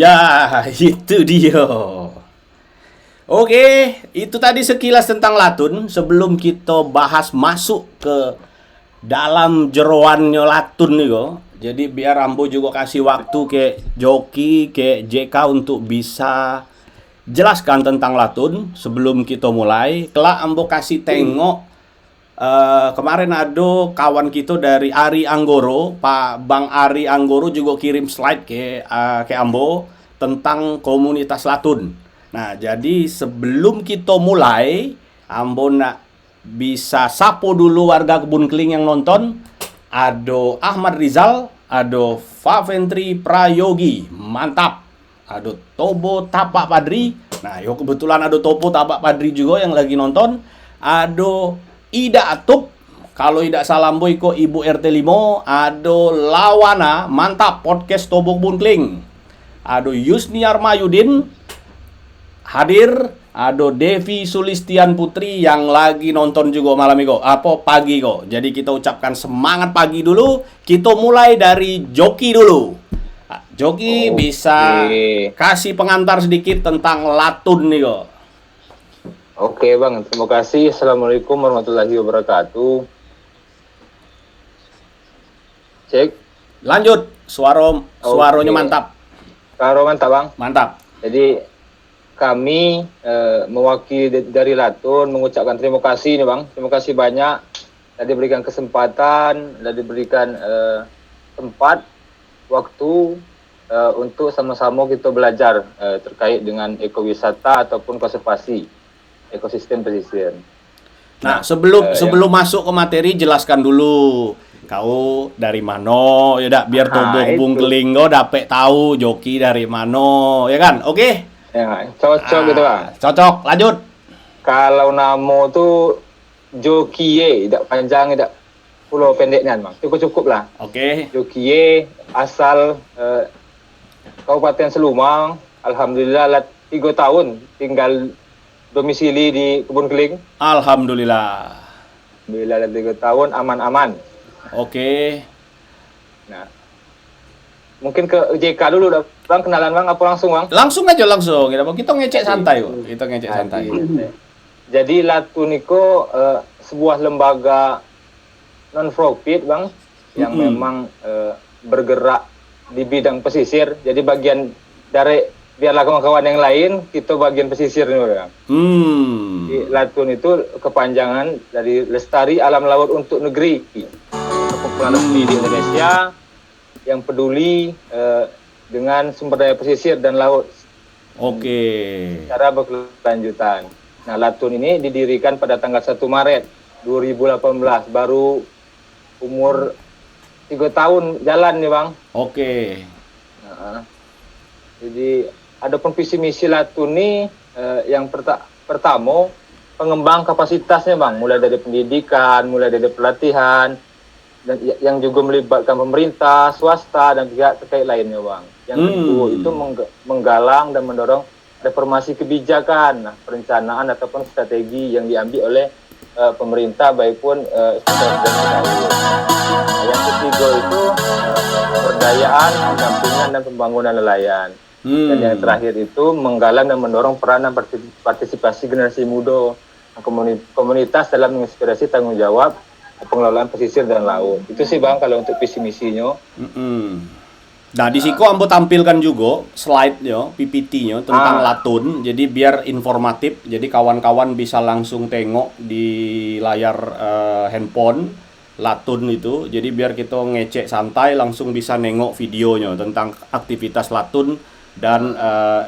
Ya, itu dia. Oke, itu tadi sekilas tentang Latun. Sebelum kita bahas masuk ke dalam jeroannya Latun nih kok. Jadi biar Ambo juga kasih waktu ke Joki, ke JK untuk bisa jelaskan tentang Latun sebelum kita mulai. Kelak Ambo kasih tengok kemarin ada kawan kita dari Ari Anggoro, Pak Bang Ari Anggoro juga kirim slide ke Ambo tentang komunitas Latun. Nah, jadi sebelum kita mulai, Ambo nak bisa sapo dulu warga Kebun Keling yang nonton. Ada Ahmad Rizal, ada Faventri Prayogi, mantap. Ada Tobo Tapak Padri. Nah, yo kebetulan ada Tobo Tapak Padri juga yang lagi nonton. Ada Ida Atup, kalau tidak salah Boyko Ibu RT 5, ada Lawana, mantap podcast Tobo Kebun Keling. Ada Yusniar Mayudin hadir, ada Devi Sulistian Putri yang lagi nonton juga malam ini kok. Pagi kok. Jadi kita ucapkan semangat pagi dulu. Kita mulai dari Joki dulu. Joki bisa kasih pengantar sedikit tentang Latun nih kok. Oke Bang, terima kasih. Assalamualaikum warahmatullahi wabarakatuh. Cek. Lanjut, suaranya mantap. Suara mantap Bang. Mantap. Jadi kami mewakili dari Latun mengucapkan terima kasih nih Bang. Terima kasih banyak. Sudah diberikan kesempatan, sudah diberikan tempat, waktu untuk sama-sama kita belajar terkait dengan ekowisata ataupun konservasi ekosistem pesisir. Nah, sebelum masuk ke materi, jelaskan dulu. Kau dari mano, ya dak biar tobong itu. kelinggo dapet tahu joki dari mano, ya kan? Oke. Ya, cocok gitu bang. Cocok, lanjut. Kalau namo tuh Jokie, tidak panjang, tidak pulau pendeknya bang. Cukup lah. Oke. Jokie asal Kabupaten Selumang. Alhamdulillah 3 tahun tinggal domisili di Kebun Keling. Alhamdulillah. Bila 3 tahun aman-aman. Oke. Nah, mungkin ke JK dulu dah. Bang, kenalan bang, apa langsung bang? Langsung aja langsung. Kita ngecek santai kok. Kita ngecek santai. Jadi Latuniko sebuah lembaga non-profit bang, yang memang bergerak di bidang pesisir. Jadi bagian dari biarlah kawan-kawan yang lain, kita bagian pesisir nih bang. Di Latun itu kepanjangan dari Lestari Alam Laut untuk Negeri, kumpulan resmi di Indonesia yang peduli dengan sumber daya pesisir dan laut. Oke. Secara berkelanjutan. Nah, Latun ini didirikan pada tanggal 1 Maret 2018, baru umur 3 tahun jalan nih bang. Oke. Nah, jadi ada visi misi Latun ini yang pertama pengembang kapasitasnya bang, mulai dari pendidikan, mulai dari pelatihan, dan yang juga melibatkan pemerintah, swasta, dan pihak terkait lainnya bang. Yang kedua itu menggalang dan mendorong reformasi kebijakan, perencanaan ataupun strategi yang diambil oleh pemerintah baik pun yang ketiga itu pemberdayaan, pendampingan dan pembangunan nelayan. Dan yang terakhir itu menggalang dan mendorong peran dan partisipasi generasi muda komunitas dalam menginspirasi tanggung jawab pengelolaan pesisir dan laut. Itu sih bang kalau untuk visi misinya. Nah, di situ ambo tampilkan juga slide-nya, PPT-nya tentang Latun. Jadi biar informatif. Jadi kawan-kawan bisa langsung tengok di layar handphone Latun itu. Jadi biar kita ngecek santai langsung bisa nengok videonya tentang aktivitas Latun dan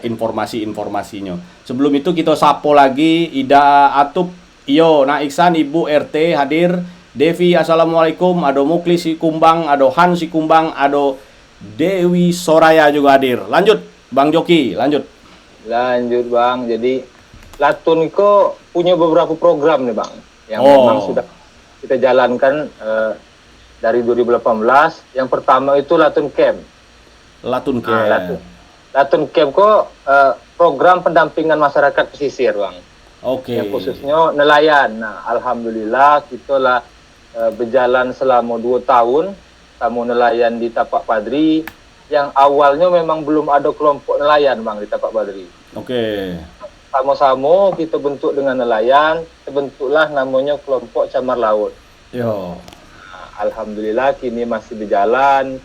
informasi-informasinya. Sebelum itu kita sapo lagi Ida Atup, iyo, Nak Iksan, Ibu RT hadir. Devi, assalamualaikum. Ado Muklis si Kumbang, ado Han si Kumbang, ado Dewi Soraya juga hadir. Lanjut, Bang Joki, lanjut. Lanjut bang. Jadi Latun itu punya beberapa program nih bang, yang memang sudah kita jalankan dari 2018. Yang pertama itu Latun Camp. Latun Camp. Latun Camp kok program pendampingan masyarakat pesisir bang. Oke. Yang khususnya nelayan. Nah, alhamdulillah kita lah berjalan selama 2 tahun tamu nelayan di Tapak Padri, yang awalnya memang belum ada kelompok nelayan bang di Tapak Padri. Oke. Sama-sama kita bentuk dengan nelayan, terbentuklah namanya kelompok Camar Laut. Yo. Nah, alhamdulillah kini masih berjalan.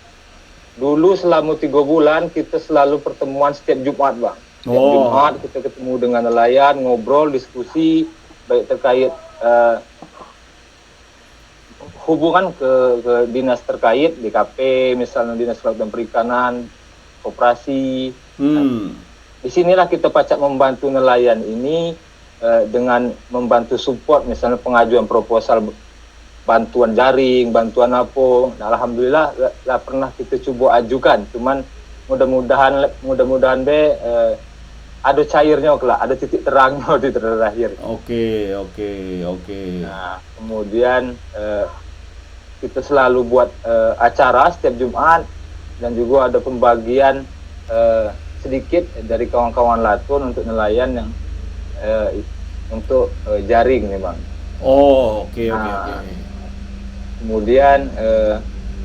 Dulu selama 3 bulan kita selalu pertemuan setiap Jumat bang. Setiap Jumat kita ketemu dengan nelayan, ngobrol, diskusi, baik terkait hubungan ke dinas terkait, DKP, misalnya Dinas Kelautan dan Perikanan, koperasi. Di sinilah kita pacak membantu nelayan ini dengan membantu support, misalnya pengajuan proposal bantuan jaring, bantuan apa. Nah, alhamdulillah lah pernah kita coba ajukan, cuman mudah-mudahan ada cairnya lah, ada titik terangnya di terakhir. Oke. Nah, kemudian kita selalu buat acara setiap Jumat, dan juga ada pembagian sedikit dari kawan-kawan Latun untuk nelayan yang untuk jaring nih bang. Oke. Kemudian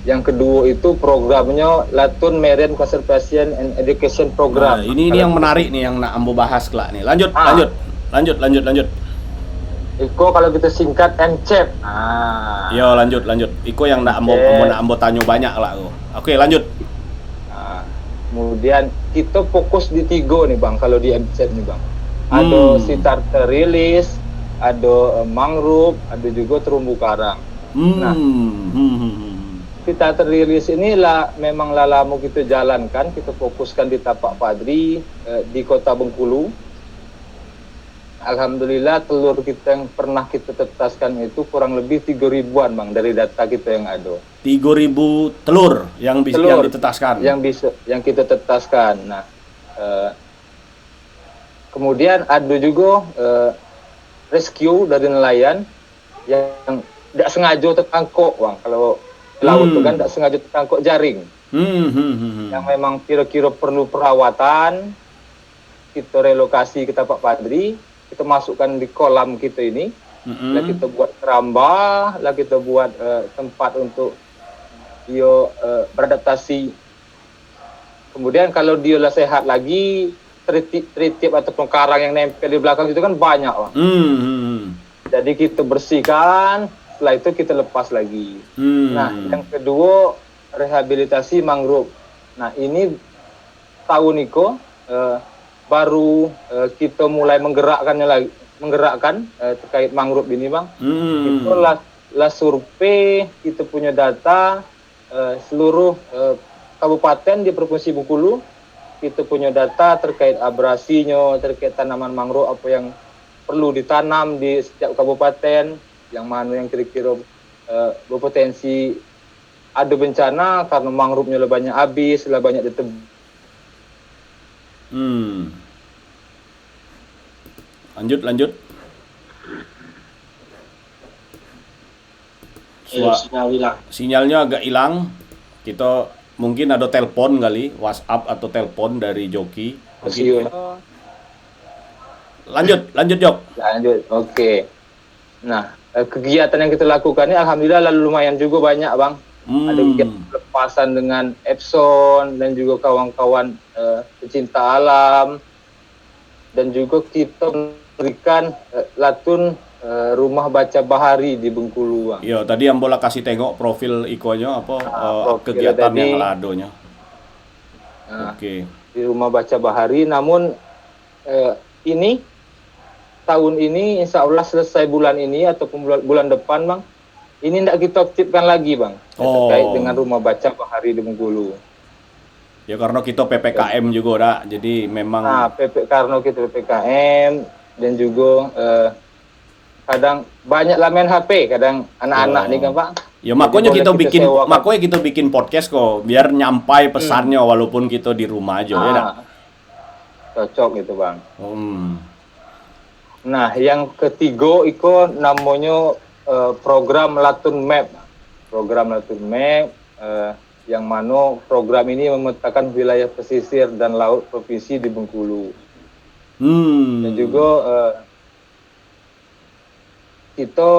yang kedua itu programnya Latun Marine Conservation and Education Program. Nah, ini yang menarik nih yang nak ambo bahas kelak nih. Lanjut. Iko kalau kita singkat MCEP. Yo, lanjut. Iko yang nak ambo tanya banyak lah. Oke, lanjut. Kemudian kita fokus di 3 nih bang kalau di MCEP nih bang. Ada sitar terilis, ada mangrove, ada juga terumbu karang. Nah, sitar terilis inilah memang lama kita jalankan, kita fokuskan di Tapak Padri di Kota Bengkulu. alhamdulillah telur kita yang pernah kita tetaskan itu kurang lebih 3.000-an Bang dari data kita yang ada. 3.000 telur yang yang ditetaskan. Yang kita tetaskan. Nah, kemudian ada juga rescue dari nelayan yang tidak sengaja tertangkap Bang. Kalau laut itu kan tidak sengaja tertangkap jaring. Yang memang kira-kira perlu perawatan, kita relokasi ke Tapak Padri, kita masukkan di kolam kita ini, lah kita buat keramba, lah kita buat tempat untuk dia beradaptasi. Kemudian kalau dia lah sehat lagi, tritip ataupun karang yang nempel di belakang itu kan banyak Bang. Jadi kita bersihkan, setelah itu kita lepas lagi. Nah, yang kedua rehabilitasi mangrove. Nah, ini tahun itu baru kita mulai menggerakkan terkait mangrove ini Bang. Itu lah survei, kita punya data seluruh kabupaten di Provinsi Bengkulu, kita punya data terkait abrasinya, terkait tanaman mangrove apa yang perlu ditanam di setiap kabupaten, yang mana yang kira-kira berpotensi ada bencana karena mangrove-nya lah banyak habis, lah banyak ditebang. Lanjut. Sinyalnya agak hilang. Kita mungkin ada telepon kali, WhatsApp atau telepon dari Joki. Lanjut Jok. Lanjut, oke. Nah, kegiatan yang kita lakukan ini alhamdulillah lumayan juga banyak Bang. Ada kegiatan pelepasan dengan Epson dan juga kawan-kawan pecinta alam, dan juga kita memberikan latun rumah baca bahari di Bengkulu Bang. Iya, tadi Ambola kasih tengok profil ikonya kegiatan yang ladonya. Oke. Di rumah baca bahari, namun ini tahun ini insya Allah selesai bulan ini ataupun bulan depan Bang, ini tidak kita aktifkan lagi Bang, terkait dengan rumah baca bahari di Bengkulu. Ya karena kita PPKM juga dah, jadi memang. Nah, karena kita PPKM dan juga kadang banyak lah main HP, kadang anak-anak nih kan Pak. Ya makanya kita bikin podcast kok, biar nyampai pesannya walaupun kita di rumah aja ya dah. Cocok gitu Bang. Nah, yang ketiga itu namanya program Latun Map. Program Latun Map yang mana program ini memetakan wilayah pesisir dan laut provinsi di Bengkulu. Dan juga kita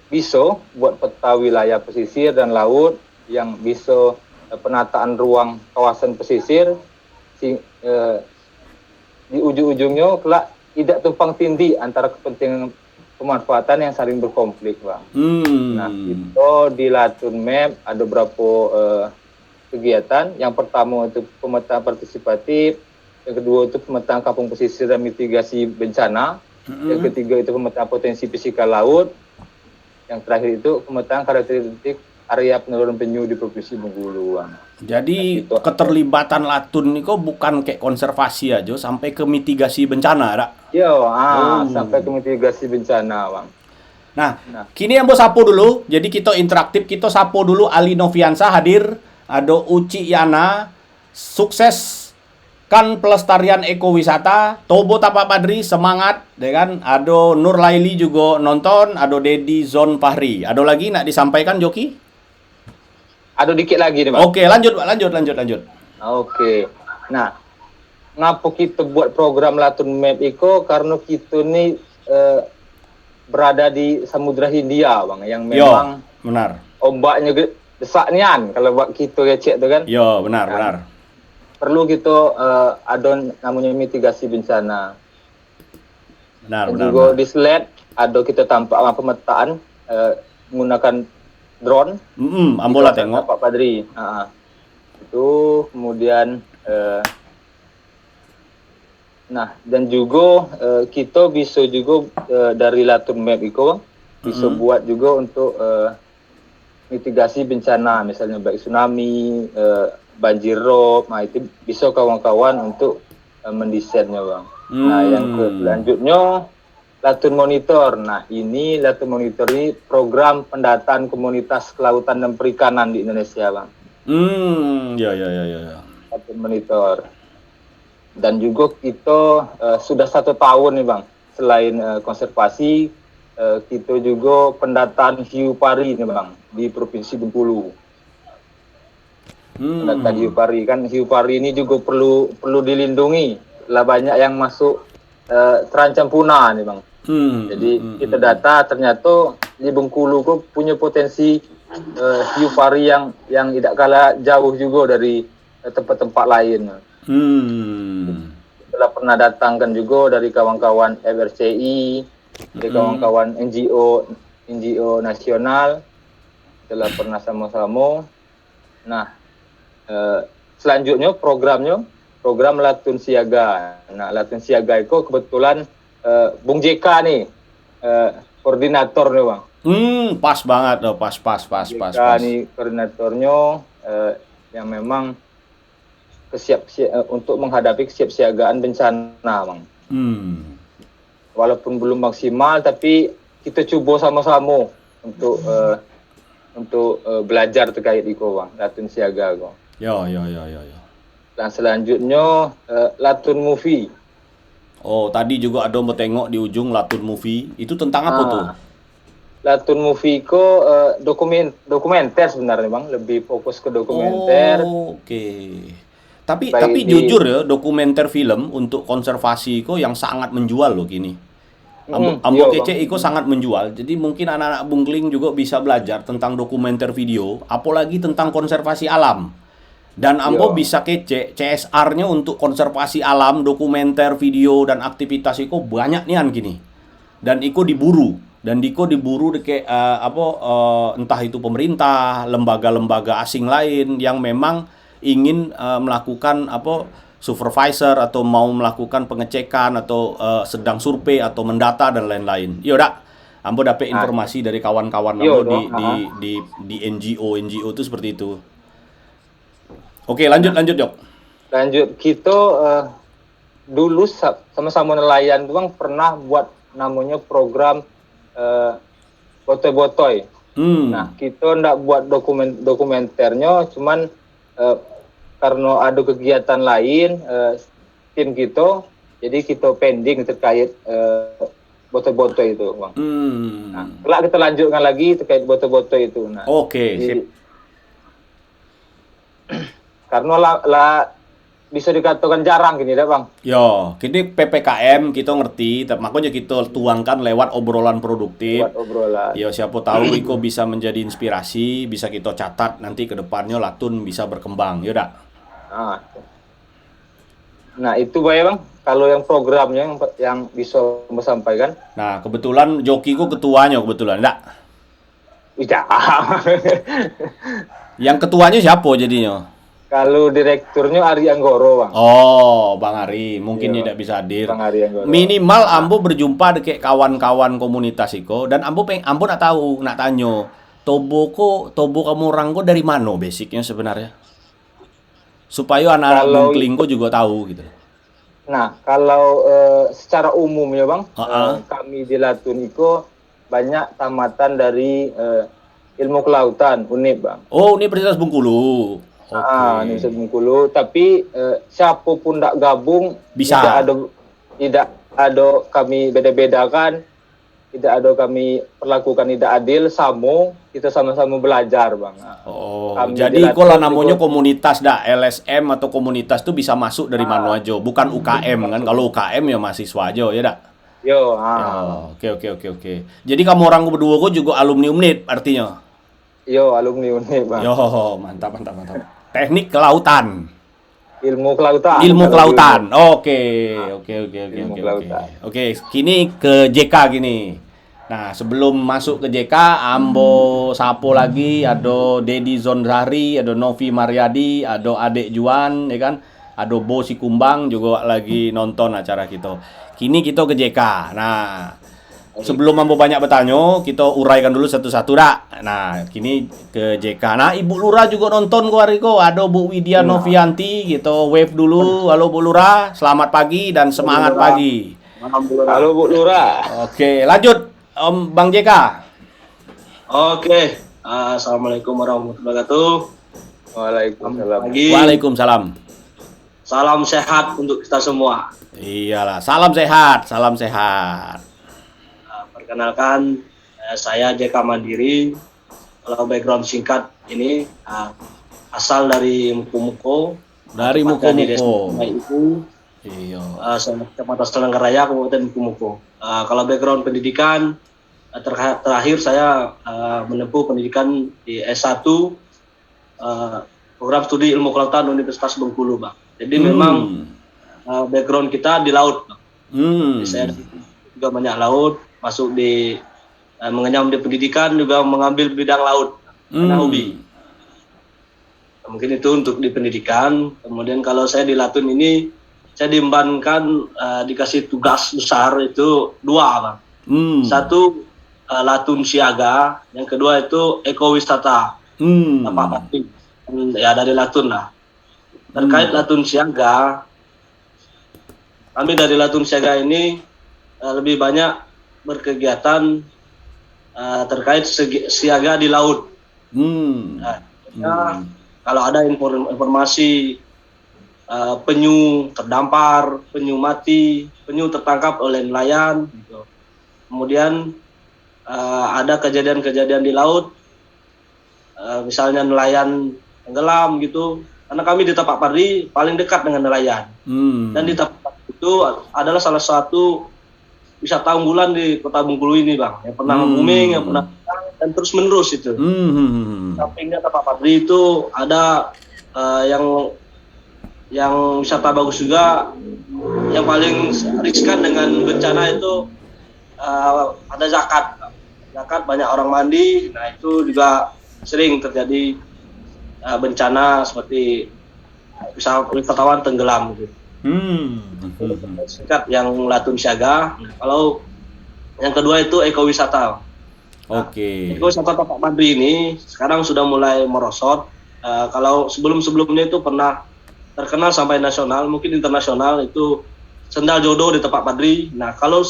bisa buat peta wilayah pesisir dan laut yang bisa penataan ruang kawasan pesisir di ujung-ujungnya kelak tidak tumpang tindih antara kepentingan pemanfaatan yang saling berkonflik Bang. Nah, itu di Latun Map ada beberapa kegiatan. Yang pertama itu pemetaan partisipatif, yang kedua itu pemetaan kampung pesisir dan mitigasi bencana, yang ketiga itu pemetaan potensi fisikal laut, yang terakhir itu pemetaan karakteristik area peneluran penyu di Provinsi Bengkulu Bang. Jadi keterlibatan Latun ini kok bukan kayak konservasi aja, sampai ke mitigasi bencana, dak? Sampai ke mitigasi bencana, Bang. Nah, kini yang sapo dulu. Jadi kita interaktif, kita sapo dulu Ali Noviansa hadir, ada Uci Yana, sukses kan pelestarian ekowisata, Tobo Tapak Padri semangat, ya kan? Ada Nur Laili juga nonton, ada Dedi Zon Fahri. Ada lagi nak disampaikan Joki? Ada dikit lagi nih, Bang. Oke, lanjut. Oke. Nah, ngapa kita buat program Latun Map itu karena kita nih berada di Samudra Hindia, Bang, yang memang benar. Ombaknya besar nian kalau buat kita ya cek tuh kan. Benar. Perlu kita ada namanya mitigasi bencana. Benar. Juga di slide ada kita tampak pemetaan menggunakan drone. Ambola tengok. Pak Padri. Itu kemudian dan juga kita bisa juga dari Latun Map itu bisa buat juga untuk mitigasi bencana, misalnya baik tsunami, banjir rob, itu bisa kawan-kawan untuk mendesainnya, Bang. Nah, yang selanjutnya Latun Monitor. Nah, ini Latun Monitor ini program pendataan komunitas kelautan dan perikanan di Indonesia, Bang. Ya, ya, ya, ya, ya. Latun Monitor. Dan juga kita sudah 1 tahun nih, Bang. Selain konservasi, kita juga pendataan hiu pari nih, Bang, di Provinsi Bengkulu. Pendataan hiu pari, kan hiu pari ini juga perlu dilindungi. Lah banyak yang masuk terancam punah nih, Bang. Jadi kita data ternyata di Bengkulu kok punya potensi hiu pari yang tidak kalah jauh juga dari tempat-tempat lain. Telah pernah datangkan juga dari kawan-kawan FRCI, dari kawan-kawan NGO nasional, telah pernah sama-sama. Nah, selanjutnya program Latun Siaga. Nah, Latun Siaga itu kebetulan Bung JK nih koordinator nih, Bang. Pas banget, oh, pas. JK nih koordinatornya yang memang untuk menghadapi kesiapsiagaan bencana, Bang. Walaupun belum maksimal, tapi kita coba sama-sama untuk belajar terkait itu, Bang. Latun Siaga, Bang. Ya. Dan selanjutnya Latun Movie. Oh, tadi juga ada mau tengok di ujung Latun Movie. Itu tentang apa tuh? Latun Movie itu dokumenter sebenarnya, Bang. Lebih fokus ke dokumenter. Oh, oke. Tapi jujur ya, dokumenter film untuk konservasi itu yang sangat menjual loh gini. Ambo Kece itu sangat menjual. Jadi mungkin anak-anak Bungkling juga bisa belajar tentang dokumenter video, apalagi tentang konservasi alam. Dan Ambo bisa kece CSR-nya untuk konservasi alam, dokumenter, video, dan aktivitas itu banyak nian gini. Dan itu diburu. Dan diburu kayak entah itu pemerintah, lembaga-lembaga asing lain yang memang ingin melakukan supervisor atau mau melakukan pengecekan atau sedang survei atau mendata dan lain-lain. Yaudah, Ambo dapat informasi dari kawan-kawan Ambo di NGO itu seperti itu. Oke, lanjut Jok. Lanjut, kita dulu sama-sama nelayan tuh, Bang, pernah buat namanya program botoy-botoy. Nah, kita ndak buat dokumenternya, cuman karena ada kegiatan lain tim kita, jadi kita pending terkait botoy-botoy itu, Bang. Nah, kelak kita lanjutkan lagi terkait botoy-botoy itu. Nah, oke, sip. Karena bisa dikatakan jarang gini dah, Bang. Yo, kini PPKM kita ngerti, makanya kita tuangkan lewat obrolan produktif. Lewat obrolan. Yo, siapa tahu Iko bisa menjadi inspirasi, bisa kita catat nanti ke depannya Latun bisa berkembang, yaudah. Nah, itu baik, Bang. Kalau yang programnya yang bisa sampaikan. Nah, kebetulan Joki ku ketuanya kebetulan, enggak? Tidak. Yang ketuanya siapa jadinya? Kalau direkturnya Ari Anggoro, Bang. Oh, Bang Ari, mungkin tidak bisa hadir. Bang Ari Anggoro. Minimal Ambo berjumpa dengan kawan-kawan komunitas Iko dan Ambo nak tahu, nak tanyo, tobo kamu orang ko dari mana basicnya sebenarnya? Supaya anak-anak Bungkling ko juga tahu gitu. Nah, kalau secara umum ya, Bang, kami di Latun Iko banyak tamatan dari ilmu kelautan, UNIP, Bang. Oh, Universitas Bengkulu. Universitas Bengkulu, tapi siapapun tidak gabung bisa. Tidak ada kami beda-bedakan, tidak ada kami perlakukan tidak adil, kita sama-sama belajar, Bang. Jadi kalau namanya komunitas LSM atau komunitas itu bisa masuk dari mana aja, bukan UKM kan? Kalau UKM ya mahasiswa aja, ya dak? Oke. Jadi kamu orang berdua kok juga alumni UNIP artinya? Alumni UNIP, Bang. Mantap. Teknik kelautan. Ilmu kelautan. Oke. Kini ke JK gini. Nah, sebelum masuk ke JK, Ambo Sapo lagi, ada Dedi Zonzari, ada Novi Mariadi, ada Adek Juan, ya kan? Ada Bo Sikumbang juga lagi nonton acara kita. Kini kita ke JK. Nah, sebelum Ambo banyak bertanya, kita uraikan dulu satu-satu dak. Nah, kini ke JK. Nah, Ibu Lurah juga nonton kok hari ko. Ada Bu Widya Novianti, gitu. Wave dulu. Halo Bu Lurah, selamat pagi dan semangat pagi. Halo Bu Lura. Oke, lanjut Om Bang JK. Oke, Assalamualaikum warahmatullahi wabarakatuh. Waalaikumsalam. Pagi, Waalaikumsalam. salam sehat untuk kita semua. Iyalah, salam sehat, salam sehat. Perkenalkan, saya JK Mandiri. Kalau background singkat ini asal dari Mukomuko. Dari tepatnya di Desa Mukomuko. Sungai Ibu, Iya. Kecamatan Selangkaraya, Kabupaten Mukomuko. Kalau background pendidikan, terakhir saya menempuh pendidikan di S1 program studi ilmu kelautan Universitas Bengkulu, Bang. Jadi memang background kita di laut, Bang. Jadi saya juga banyak laut, masuk di mengenyam di pendidikan, juga mengambil bidang laut, karena hobi. Mungkin itu untuk di pendidikan. Kemudian kalau saya di Latun ini, saya diembankan dikasih tugas besar itu 2, Bang. Satu Latun Siaga, yang kedua itu ekowisata. Tapak Padri. Ya dari Latun lah. Terkait Latun Siaga, kami dari Latun Siaga ini lebih banyak berkegiatan terkait siaga di laut. Kalau ada informasi penyu terdampar, penyu mati, penyu tertangkap oleh nelayan, gitu. Kemudian ada kejadian-kejadian di laut, misalnya nelayan tenggelam gitu. Karena kami di Tapak Padri paling dekat dengan nelayan. Dan di Tapak Padri itu adalah salah satu wisata unggulan di Kota Bengkulu ini, Bang. Yang pernah booming, yang pernah dan terus menerus itu. Sampingnya Tapak Padri itu ada yang wisata bagus juga. Yang paling riskan dengan bencana itu ada zakat. Zakat banyak orang mandi, nah itu juga sering terjadi bencana seperti wisatawan tenggelam gitu. Singkat yang Latun Siaga. Kalau yang kedua itu ekowisata. Oke. Ekowisata Tapak Padri ini sekarang sudah mulai merosot. Kalau sebelumnya itu pernah terkenal sampai nasional, mungkin internasional, itu sendal jodoh di Tapak Padri. Nah, kalau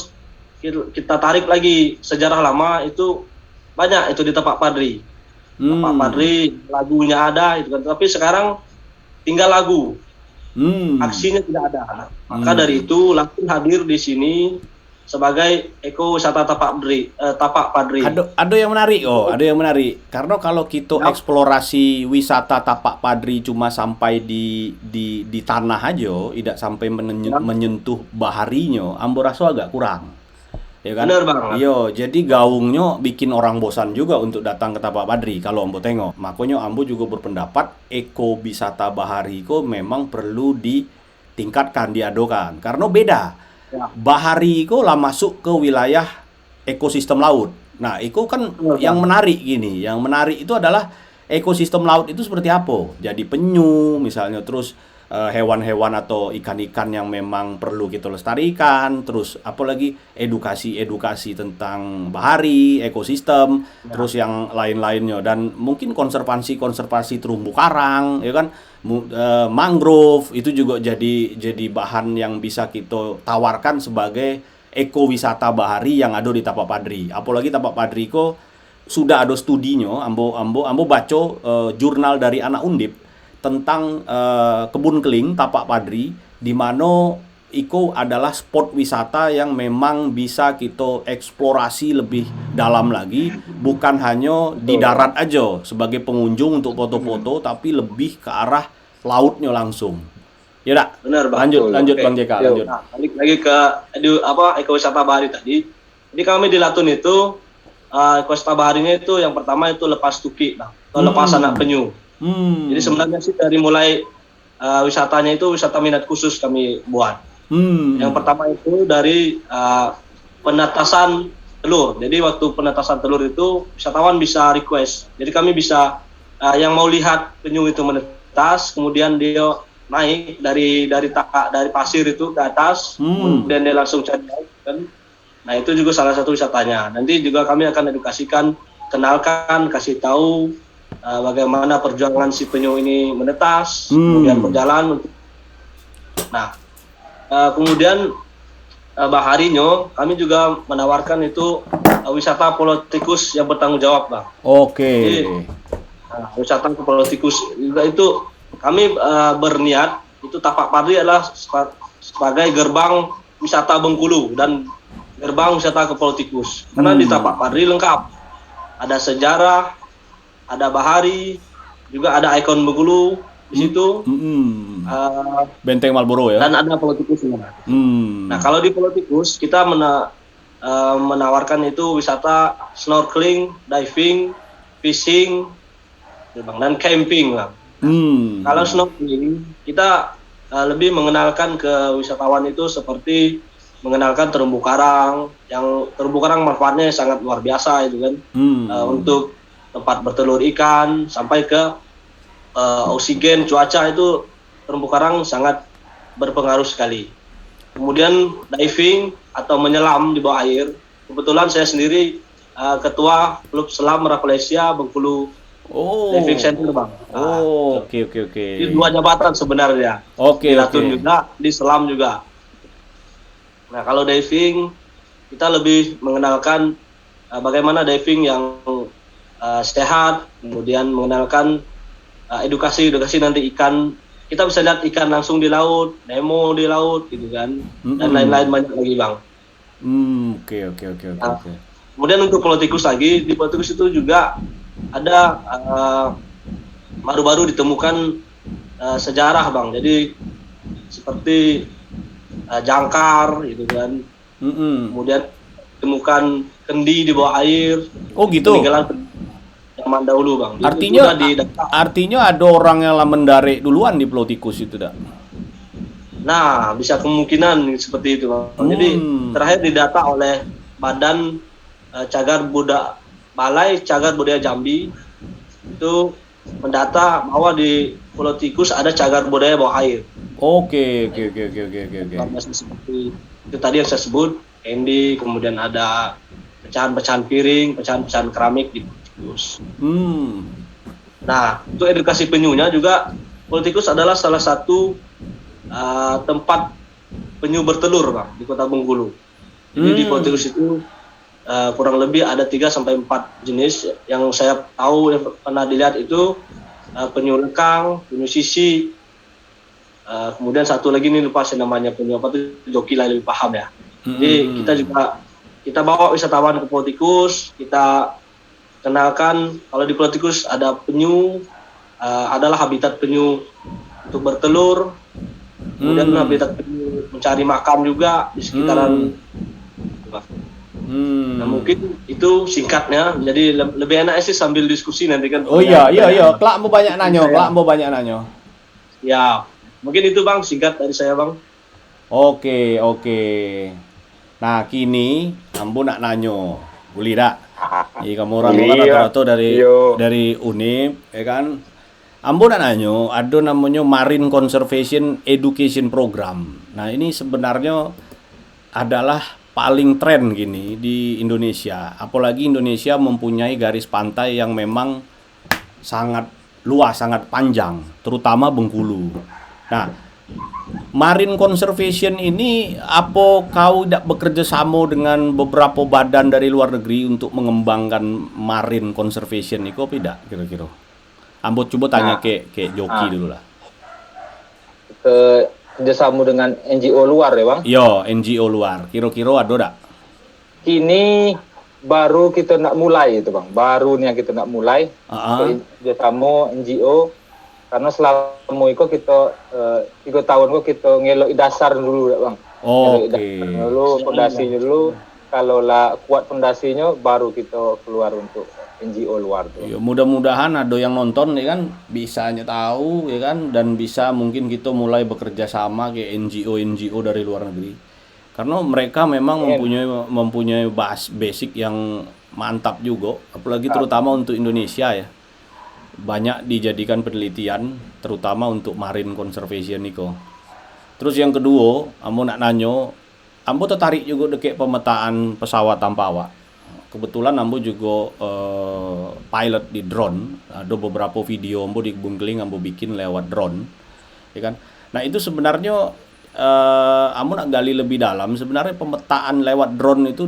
kita tarik lagi sejarah lama, itu banyak itu di Tapak Padri. Tapak Padri lagunya ada, itu kan. Tapi sekarang tinggal lagu, aksinya tidak ada. Maka dari itu Latun hadir di sini sebagai ekowisata Tapak Padri. Ada yang menarik, ada yang menarik. Karena kalau kita eksplorasi wisata Tapak Padri cuma sampai di tanah aja, tidak sampai menyentuh baharinya, ambo rasa agak kurang. Ya kan? Benar, Bang. Iya, jadi gaungnya bikin orang bosan juga untuk datang ke Tapak Padri kalau ambo tengok. Makanya ambo juga berpendapat ekowisata bahari itu memang perlu ditingkatkan, diadokan. Karena beda. Bahari itu lah masuk ke wilayah ekosistem laut. Nah, itu kan yang menarik gini. Yang menarik itu adalah ekosistem laut itu seperti apa? Jadi penyu misalnya, terus hewan-hewan atau ikan-ikan yang memang perlu kita lestarikan, terus apalagi edukasi tentang bahari, ekosistem, terus yang lain-lainnya, dan mungkin konservasi terumbu karang, ya kan, mangrove itu juga jadi bahan yang bisa kita tawarkan sebagai ekowisata bahari yang ada di Tapak Padri. Apalagi Tapak Padri kok sudah ada studinya, ambo baca jurnal dari anak Undip tentang kebun keling Tapak Padri, di mana itu adalah spot wisata yang memang bisa kita eksplorasi lebih dalam lagi, bukan hanya di darat aja sebagai pengunjung untuk foto-foto, tapi lebih ke arah lautnya langsung. Ya dak? Benar, Bang. Lanjut Bang JK, lanjut. Nah, balik lagi ke ekowisata bahari tadi. Jadi kami di Latun itu ekowisata baharinya itu yang pertama itu lepas tuki, Bang. Lepas anak penyu. Jadi sebenarnya sih dari mulai wisatanya itu wisata minat khusus kami buat. Yang pertama itu dari penetasan telur. Jadi waktu penetasan telur itu wisatawan bisa request. Jadi kami bisa yang mau lihat penyu itu menetas, kemudian dia naik dari pasir itu ke atas, kemudian dia langsung cari kan. Nah itu juga salah satu wisatanya. Nanti juga kami akan edukasikan, kenalkan, kasih tahu bagaimana perjuangan si penyu ini menetas, kemudian berjalan. Nah kemudian Baharinyo kami juga menawarkan itu wisata Pulau Tikus yang bertanggung jawab, Bang. Oke. Jadi, wisata ke Pulau Tikus juga itu kami berniat itu Tapak Parri adalah sebagai gerbang wisata Bengkulu dan gerbang wisata ke Pulau Tikus. Karena di Tapak Parri lengkap, ada sejarah, ada bahari, juga ada ikon Bengkulu di situ. Benteng Marlboro ya. Dan ada Pulau Tikus. Nah kalau di Pulau Tikus kita menawarkan itu wisata snorkeling, diving, fishing, dan camping, Bang. Kalau snorkeling kita lebih mengenalkan ke wisatawan itu seperti mengenalkan terumbu karang, yang terumbu karang manfaatnya sangat luar biasa itu kan, untuk tempat bertelur ikan sampai ke oksigen, cuaca itu terumbu karang sangat berpengaruh sekali. Kemudian diving atau menyelam di bawah air, kebetulan saya sendiri ketua klub selam Rafflesia Bengkulu Diving Center, Bang. Oke. Ini 2 jabatan sebenarnya. Oke. Di latun juga, di selam juga. Nah, kalau diving kita lebih mengenalkan bagaimana diving yang sehat, kemudian mengenalkan edukasi nanti ikan. Kita bisa lihat ikan langsung di laut, demo di laut gitu kan, dan lain-lain banyak lagi, Bang. Oke. Nah, kemudian untuk Pulau Tikus lagi, di Pulau Tikus itu juga ada baru-baru ditemukan sejarah, Bang. Jadi seperti jangkar gitu kan. Kemudian ditemukan kendi di bawah air. Oh gitu. Peninggalan zaman dahulu, Bang. Artinya ada orang yang mendarik duluan di Pulau Tikus itu, dah. Nah, bisa kemungkinan seperti itu, Bang. Jadi terakhir didata oleh Badan Balai Cagar Budaya Jambi itu mendata bahwa di Pulau Tikus ada cagar budaya bawah air. Oke. Seperti itu tadi yang saya sebut, kendi, kemudian ada pecahan-pecahan piring, pecahan-pecahan keramik di Tikus. Nah, untuk edukasi penyunya juga, Pulau Tikus adalah salah satu tempat penyu bertelur, Bang, di Kota Bengkulu. Jadi di Pulau Tikus itu kurang lebih ada 3-4 jenis yang saya tahu, yang pernah dilihat itu penyu lekang, penyu sisi, kemudian satu lagi ini lupa saya namanya, penyu apa tuh, Joki lah lebih paham ya. Jadi kita bawa wisatawan ke Pulau Tikus, kita kenalkan kalau di Pulau Tikus ada penyu, adalah habitat penyu untuk bertelur, kemudian habitat penyu mencari makan juga di sekitaran. Nah mungkin itu singkatnya, jadi lebih enak sih sambil diskusi nanti kan. Oh iya, Klak mau banyak nanyo. Ya, mungkin itu, Bang, singkat dari saya, Bang. Oke. Nah kini ambo nak nanyo, boleh tak? Kamu orang kan rata-rata dari UNIP, ya kan? Ambo nak nanyo, ada namanya Marine Conservation Education Program. Nah ini sebenarnya adalah paling tren gini di Indonesia, apalagi Indonesia mempunyai garis pantai yang memang sangat luas, sangat panjang, terutama Bengkulu. Nah, Marine Conservation ini apa kau tidak bekerja sama dengan beberapa badan dari luar negeri untuk mengembangkan Marine Conservation itu tidak kira-kira? Ambo coba tanya ke Joki dulu lah. Kerjasama dengan NGO luar ya, Bang? Yo, NGO luar. Kira-kira ada tak? Kini baru kita nak mulai itu, Bang. Baru nih kita nak mulai. Kerjasama NGO. Karena selama itu kita 3 tahun kok kita ngelok dasar dulu, Bang. Oke. Dulu fondasinya dulu. Kalau lah kuat fondasinya, baru kita keluar untuk NGO luar tuh. Ya, mudah-mudahan ada yang nonton ya kan, bisa tahu ya kan, dan bisa mungkin kita mulai bekerja sama kayak NGO dari luar negeri. Karena mereka memang mempunyai basic yang mantap juga, apalagi terutama untuk Indonesia ya. Banyak dijadikan penelitian terutama untuk marine conservation niko. Terus yang kedua, kamu nak nanyo, ambo tertarik juga deket pemetaan pesawat tanpa awak. Kebetulan ambo juga pilot di drone. Ada beberapa video ambo di Kebun Keling ambo bikin lewat drone, ya kan. Nah itu sebenarnya ambo nak gali lebih dalam. Sebenarnya pemetaan lewat drone itu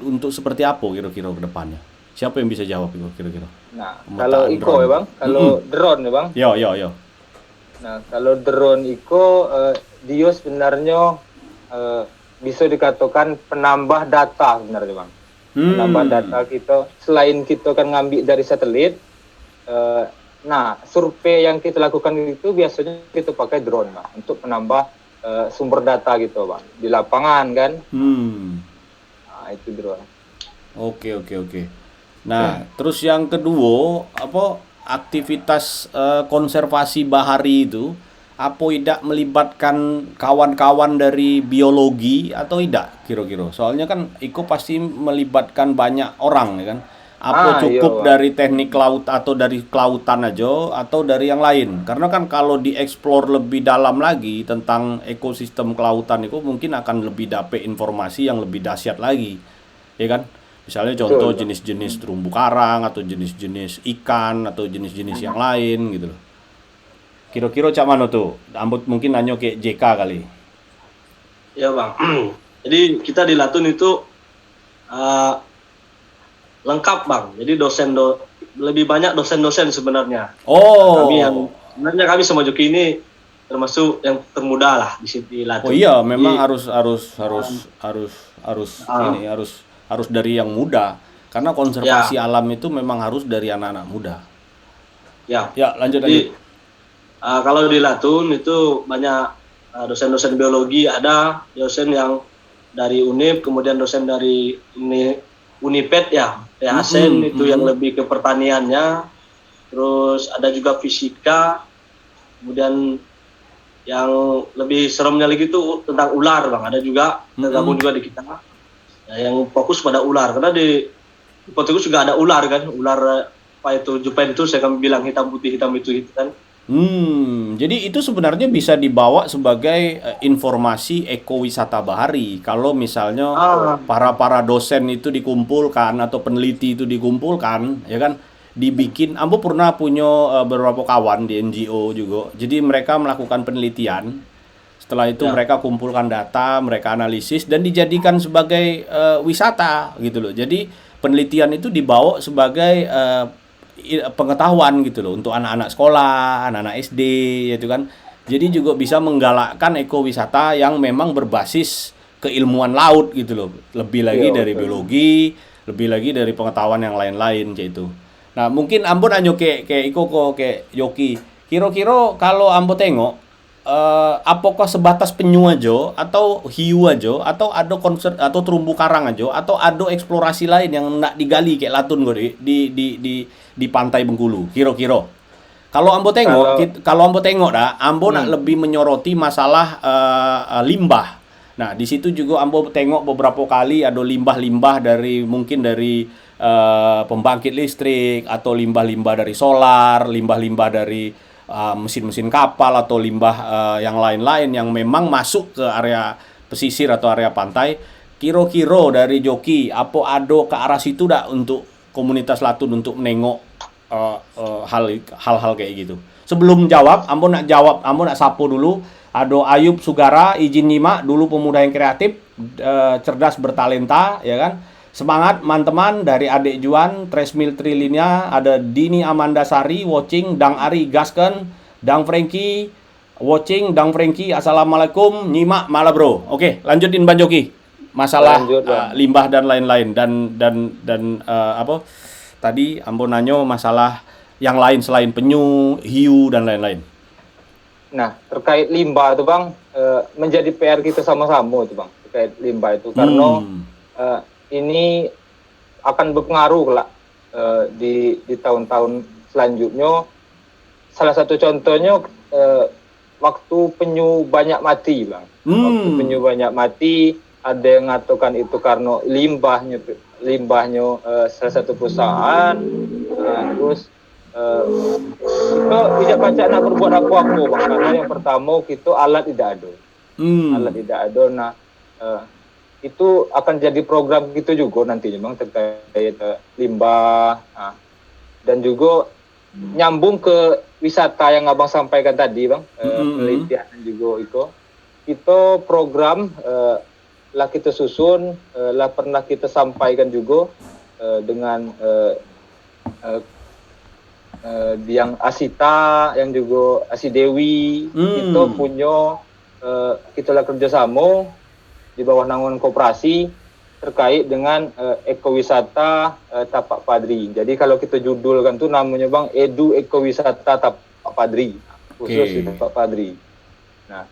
untuk seperti apa kira-kira ke depannya? Siapa yang bisa jawab itu kira-kira? Nah, Pemetaan kalau Iko drone. ya Bang, kalau drone ya Bang. Yo. Nah, kalau drone Iko dia sebenarnya bisa dikatakan penambah data sebenarnya Bang. Penambah data kita, selain kita kan ngambil dari satelit, nah survei yang kita lakukan itu biasanya kita pakai drone Bang, untuk menambah sumber data gitu Bang, di lapangan kan. Nah, itu drone. Oke. Nah, terus yang kedua, apa aktivitas konservasi bahari itu apa tidak melibatkan kawan-kawan dari biologi atau tidak kira-kira? Soalnya kan Iko pasti melibatkan banyak orang ya kan. Apa cukup iya, dari teknik laut atau dari kelautan aja atau dari yang lain? Karena kan kalau dieksplor lebih dalam lagi tentang ekosistem kelautan itu mungkin akan lebih dapet informasi yang lebih dahsyat lagi. Ya kan? Misalnya contoh jenis-jenis terumbu karang atau jenis-jenis ikan atau jenis-jenis yang lain gitu loh. Kira-kira cak mana tuh? Ambut mungkin nanya kayak JK kali. Ya Bang. Jadi kita di Latun itu lengkap Bang. Jadi lebih banyak dosen-dosen sebenarnya. Oh. Kami sama Joki ini termasuk yang termuda lah di sini Latun. Oh iya, memang harus dari yang muda. Karena konservasi alam itu memang harus dari anak-anak muda. Ya. Ya, lanjut. Kalau di Latun itu banyak dosen-dosen biologi, ada dosen yang dari UNIP, kemudian dosen dari Uniped ya, PHSN itu yang lebih ke pertaniannya, terus ada juga fisika, kemudian yang lebih seremnya lagi itu tentang ular Bang, ada juga tergabung juga di kita, yang fokus pada ular, karena di Pontikus juga ada ular kan, ular apa itu Juventus yang kami bilang hitam putih itu kan. Jadi itu sebenarnya bisa dibawa sebagai informasi ekowisata bahari. Kalau misalnya para dosen itu dikumpulkan atau peneliti itu dikumpulkan, ya kan, dibikin. Ambo pernah punya beberapa kawan di NGO juga. Jadi mereka melakukan penelitian. Setelah itu mereka kumpulkan data, mereka analisis dan dijadikan sebagai wisata gitu loh. Jadi penelitian itu dibawa sebagai pengetahuan gitu loh untuk anak-anak sekolah, anak-anak SD gitu kan. Jadi juga bisa menggalakkan ekowisata yang memang berbasis keilmuan laut gitu loh. Lebih lagi dari biologi, lebih lagi dari pengetahuan yang lain-lain kayak itu. Nah, mungkin Ambon anyo kayak Iko kok kayak Yoki. Kira-kira kalau Ambon tengok apakah sebatas penyu aja atau hiu aja atau ada konser atau terumbu karang aja atau ada eksplorasi lain yang nak digali kayak Latun gue di pantai Bengkulu kira-kira. Kalau Ambo tengok Ambo nak lebih menyoroti masalah limbah. Nah, di situ juga Ambo tengok beberapa kali ada limbah-limbah dari mungkin dari pembangkit listrik atau limbah-limbah dari solar, limbah-limbah dari mesin-mesin kapal atau limbah yang lain-lain yang memang masuk ke area pesisir atau area pantai. Kira-kira dari Joki, apa ada ke arah situ dak untuk komunitas Latun untuk menengok hal-hal kayak gitu? Sebelum jawab, Ambo nak sapu dulu. Ada Ayub Sugara, izin nyimak dulu, pemuda yang kreatif, cerdas bertalenta, ya kan? Semangat teman-teman dari Adik Juan, Tresmil Trilinia, ada Dini Amanda Sari, watching, Dang Ari Gasken, Dang Frankie, watching, Dang Frankie, assalamualaikum, nyimak malah bro. Oke, lanjutin Bang Joki. Masalah limbah dan lain-lain dan apa? Tadi Ambo nanyo masalah yang lain selain penyu, hiu dan lain-lain. Nah, terkait limbah itu Bang, menjadi PR kita sama-sama itu Bang, terkait limbah itu karena ini akan berpengaruh lah di tahun-tahun selanjutnya. Salah satu contohnya waktu penyu banyak mati Bang. Waktu penyu banyak mati, ada yang mengatakan itu karena limbahnya salah satu perusahaan. Terus kita tidak baca nak berbuat apa-apa Bang, karena yang pertama kita alat tidak ada. Alat tidak ada. Nah itu akan jadi program gitu juga nantinya bang terkait limbah. Nah, dan juga nyambung ke wisata yang abang sampaikan tadi bang, penelitian juga itu program lah kita susun, lah pernah kita sampaikan juga dengan yang Asita, yang juga Asidewi, itu punya kita lah kerjasama di bawah naungan koperasi terkait dengan ekowisata Tapak Padri. Jadi kalau kita judulkan tuh namanya bang Edu Ekowisata Tapak Padri, khusus di Tapak Padri. Nah,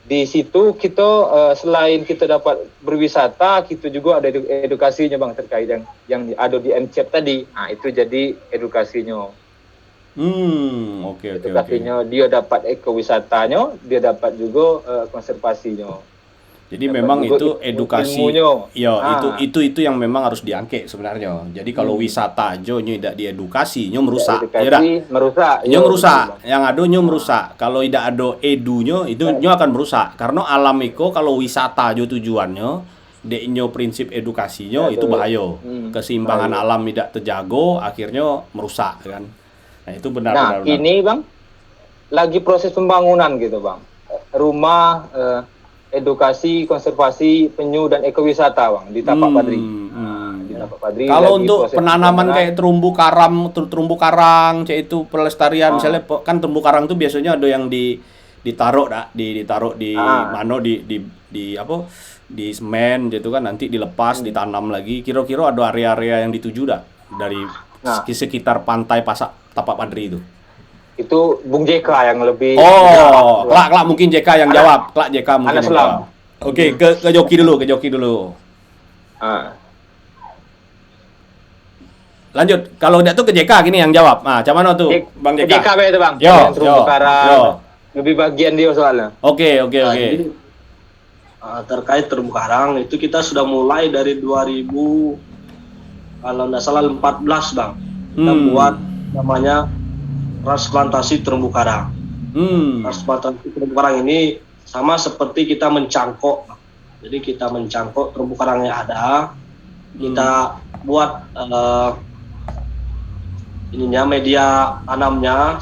di situ kita selain kita dapat berwisata, kita juga ada edukasinya bang terkait yang ada di MCEP tadi. Nah, itu jadi edukasinya. Oke. Edukasinya dia dapat ekowisatanya, dia dapat juga konservasinya. Jadi Dapat memang juga itu edukasi, ilmunya. itu yang memang harus diangke sebenarnya. Jadi kalau wisata aja nyo tidak diedukasi, nyo merusak, ya Edukasi merusak. nyo merusak. Yang ada nyo merusak. Kalau tidak ada edunya, itu nyo akan merusak. Karena alam itu kalau wisata aja tujuannya, deknyo prinsip edukasinya itu bahaya. Keseimbangan alam tidak terjaga, akhirnya merusak kan. Nah itu benar. Nah ini bang, lagi proses pembangunan gitu bang. Rumah edukasi, konservasi, penyu dan ekowisata bang di Tapak Padri. Di Tapak Padri. Kalau untuk penanaman kayak terumbu karang, kayak itu pelestarian, misalnya kan terumbu karang itu biasanya ada yang ditaruh di mana di apa di semen gitu kan, nanti dilepas ditanam lagi. Kira-kira ada area-area yang dituju dari sekitar pantai Tapak Padri itu Bung JK yang lebih kelak mungkin JK yang jawab. Kelak JK mungkin yang jawab. Oke, ke Joki dulu. Lanjut. Kalau enggak tuh ke JK gini yang jawab. Nah, macam mana tuh Bang JK? JK itu Bang. Yo. Lebih bagian dia soalnya. Oke. Jadi, terkait terumbu karang itu kita sudah mulai dari 2000 kalau enggak salah 14 Bang. Kita buat namanya transplantasi terumbu karang. Transplantasi terumbu karang ini sama seperti kita mencangkok. Jadi kita mencangkok terumbu karang yang ada, kita buat media tanamnya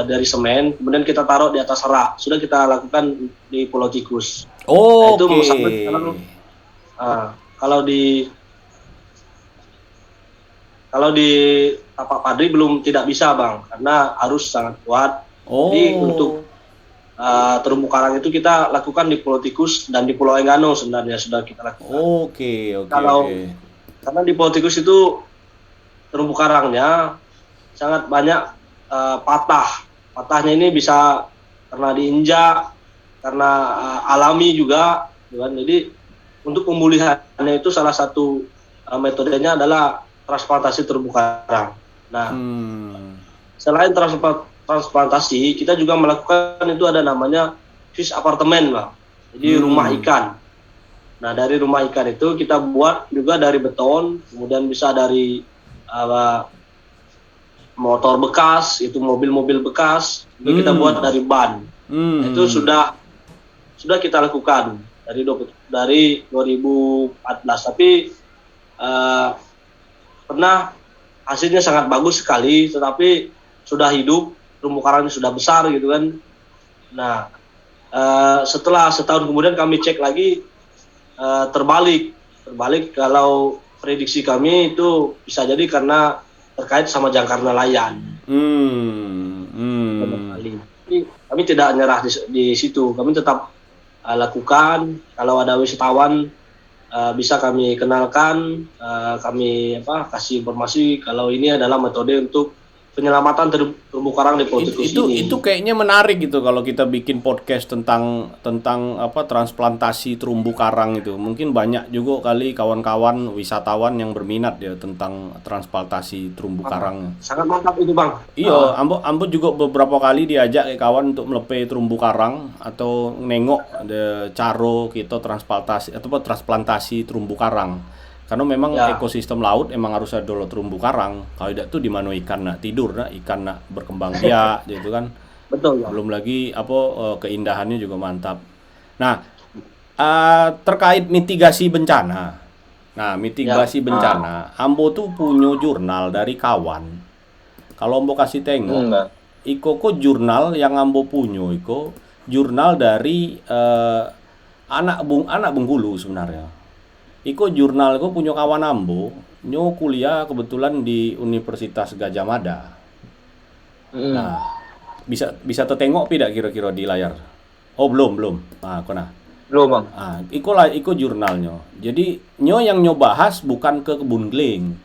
dari semen, kemudian kita taruh di atas rak. Sudah kita lakukan di Pulau Tikus. Itu kalau di Tapak Padri belum tidak bisa Bang, karena arus sangat kuat. Jadi untuk terumbu karang itu kita lakukan di Pulau Tikus dan di Pulau Enggano sebenarnya sudah kita lakukan. Karena di Pulau Tikus itu terumbu karangnya sangat banyak patahnya ini bisa karena diinjak, karena alami juga, jadi untuk pemulihannya itu salah satu metodenya adalah transplantasi terumbu karang. Nah, selain transplantasi, kita juga melakukan itu ada namanya fish apartemen, Bang. Jadi rumah ikan. Nah, dari rumah ikan itu kita buat juga dari beton, kemudian bisa dari motor bekas, itu mobil-mobil bekas, juga kita buat dari ban. Itu sudah kita lakukan dari 2014, tapi pernah hasilnya sangat bagus sekali, tetapi sudah hidup, terumbu karangnya sudah besar gitu kan. Nah, setelah setahun kemudian kami cek lagi, terbalik kalau prediksi kami itu bisa jadi karena terkait sama jangkar nelayan. Kami tidak nyerah di situ, kami tetap lakukan. Kalau ada wisatawan bisa kami kenalkan, kami kasih informasi kalau ini adalah metode untuk penyelamatan terumbu karang di Pulau Tikus ini. Itu kayaknya menarik gitu kalau kita bikin podcast tentang transplantasi terumbu karang itu. Mungkin banyak juga kali kawan-kawan wisatawan yang berminat ya tentang transplantasi terumbu karang. Sangat mantap itu, Bang. Iya, Ambo juga beberapa kali diajak kawan untuk melepai terumbu karang atau nengok cara kita transplantasi terumbu karang. Karena memang ekosistem laut emang harus ada terumbu karang. Kalau tidak tuh di mana ikan nak tidur, ikan nak berkembang biak gitu kan. Betul. Belum lagi keindahannya juga mantap. Nah, terkait mitigasi bencana. Nah, mitigasi bencana, Ambo tuh punya jurnal dari kawan. Kalau Ambo kasih tengok, Bang. iko kok jurnal yang Ambo punya, iko jurnal dari anak Bengkulu sebenarnya. Iko jurnal iko punya kawan Ambo, nyo kuliah kebetulan di Universitas Gajah Mada. Nah, bisa tertengok tidak kira-kira di layar? Oh, belum. Nah, kona. Belum, Bang. Iko jurnalnya. Jadi nyo yang nyo bahas bukan ke kebun keling.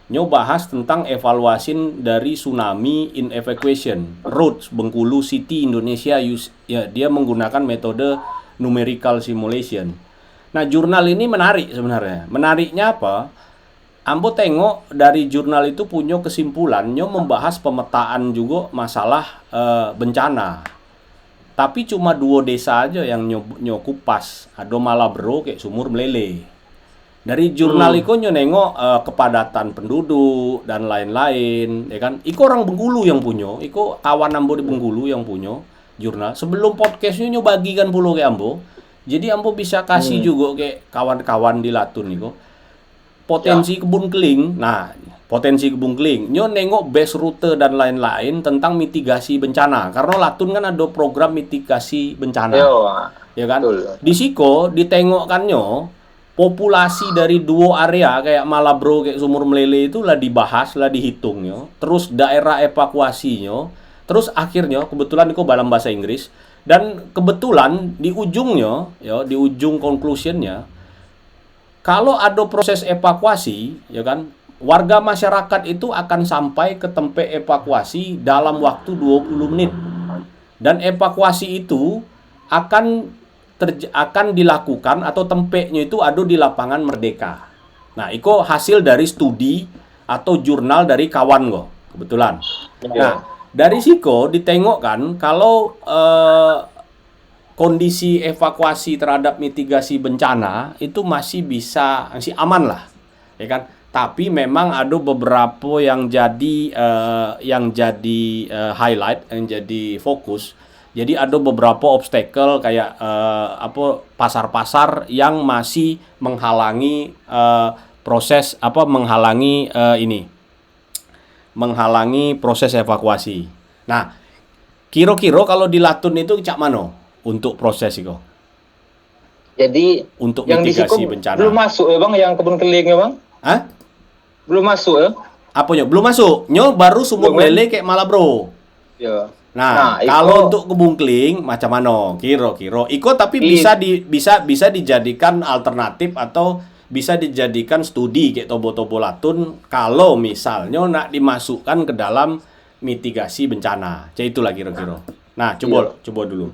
Nyo bahas tentang evaluasi dari tsunami in evacuation roads Bengkulu City Indonesia ya, dia menggunakan metode numerical simulation. Nah, jurnal ini menarik sebenarnya. Menariknya apa? Ambo tengok dari jurnal itu punya kesimpulan nyo membahas pemetaan juga masalah bencana. Tapi cuma 2 desa aja yang nyo kupas. Ada Malabro kayak Sumur Melele. Dari jurnal itu nyo nengok kepadatan penduduk dan lain-lain, ya kan? Iko orang Bengkulu yang punya, iko kawan Ambo di Bengkulu yang punya jurnal. Sebelum podcastnya nyo bagikan pulau ke Ambo. Jadi Ambo bisa kasih juga ke kawan-kawan di Latun iko. Potensi kebun keling. Nah, potensi kebun keling. Nyo nengok base rute dan lain-lain tentang mitigasi bencana. Karena Latun kan ada program mitigasi bencana. Ya kan? Betul. Di siko ditengokkannya populasi dari 2 area kayak Malabro kayak Sumur Melele itu lah dibahas, lah dihitungnya. Terus daerah evakuasinya. Terus akhirnya kebetulan itu dalam bahasa Inggris dan kebetulan di ujungnya ya, di ujung conclusionnya kalau ada proses evakuasi, ya kan, warga masyarakat itu akan sampai ke tempat evakuasi dalam waktu 20 menit. Dan evakuasi itu akan dilakukan atau tempatnya itu ada di lapangan Merdeka. Nah, itu hasil dari studi atau jurnal dari kawan kok, kebetulan. Nah, dari siko ditengok kan kalau kondisi evakuasi terhadap mitigasi bencana itu masih aman lah, ya kan? Tapi memang ada beberapa yang jadi highlight, yang jadi fokus. Jadi ada beberapa obstacle kayak pasar-pasar yang masih menghalangi menghalangi proses evakuasi. Nah, kira-kira kalau di Latun itu cak mano? Untuk proses itu. Jadi untuk yang mitigasi bencana. Belum masuk ya Bang, yang kebun keling ya Bang? Hah? Belum masuk ya? Apanya? Belum masuk. Nyo baru Sumur Melele kayak Malabro. Ya. Nah, kalau untuk kebun keling macam mana? Kira-kira. Iko tapi bisa dijadikan alternatif atau bisa dijadikan studi kayak Tobo-Tobo Latun kalau misalnya nak dimasukkan ke dalam mitigasi bencana. Jadi itulah kira-kira. Nah, coba dulu.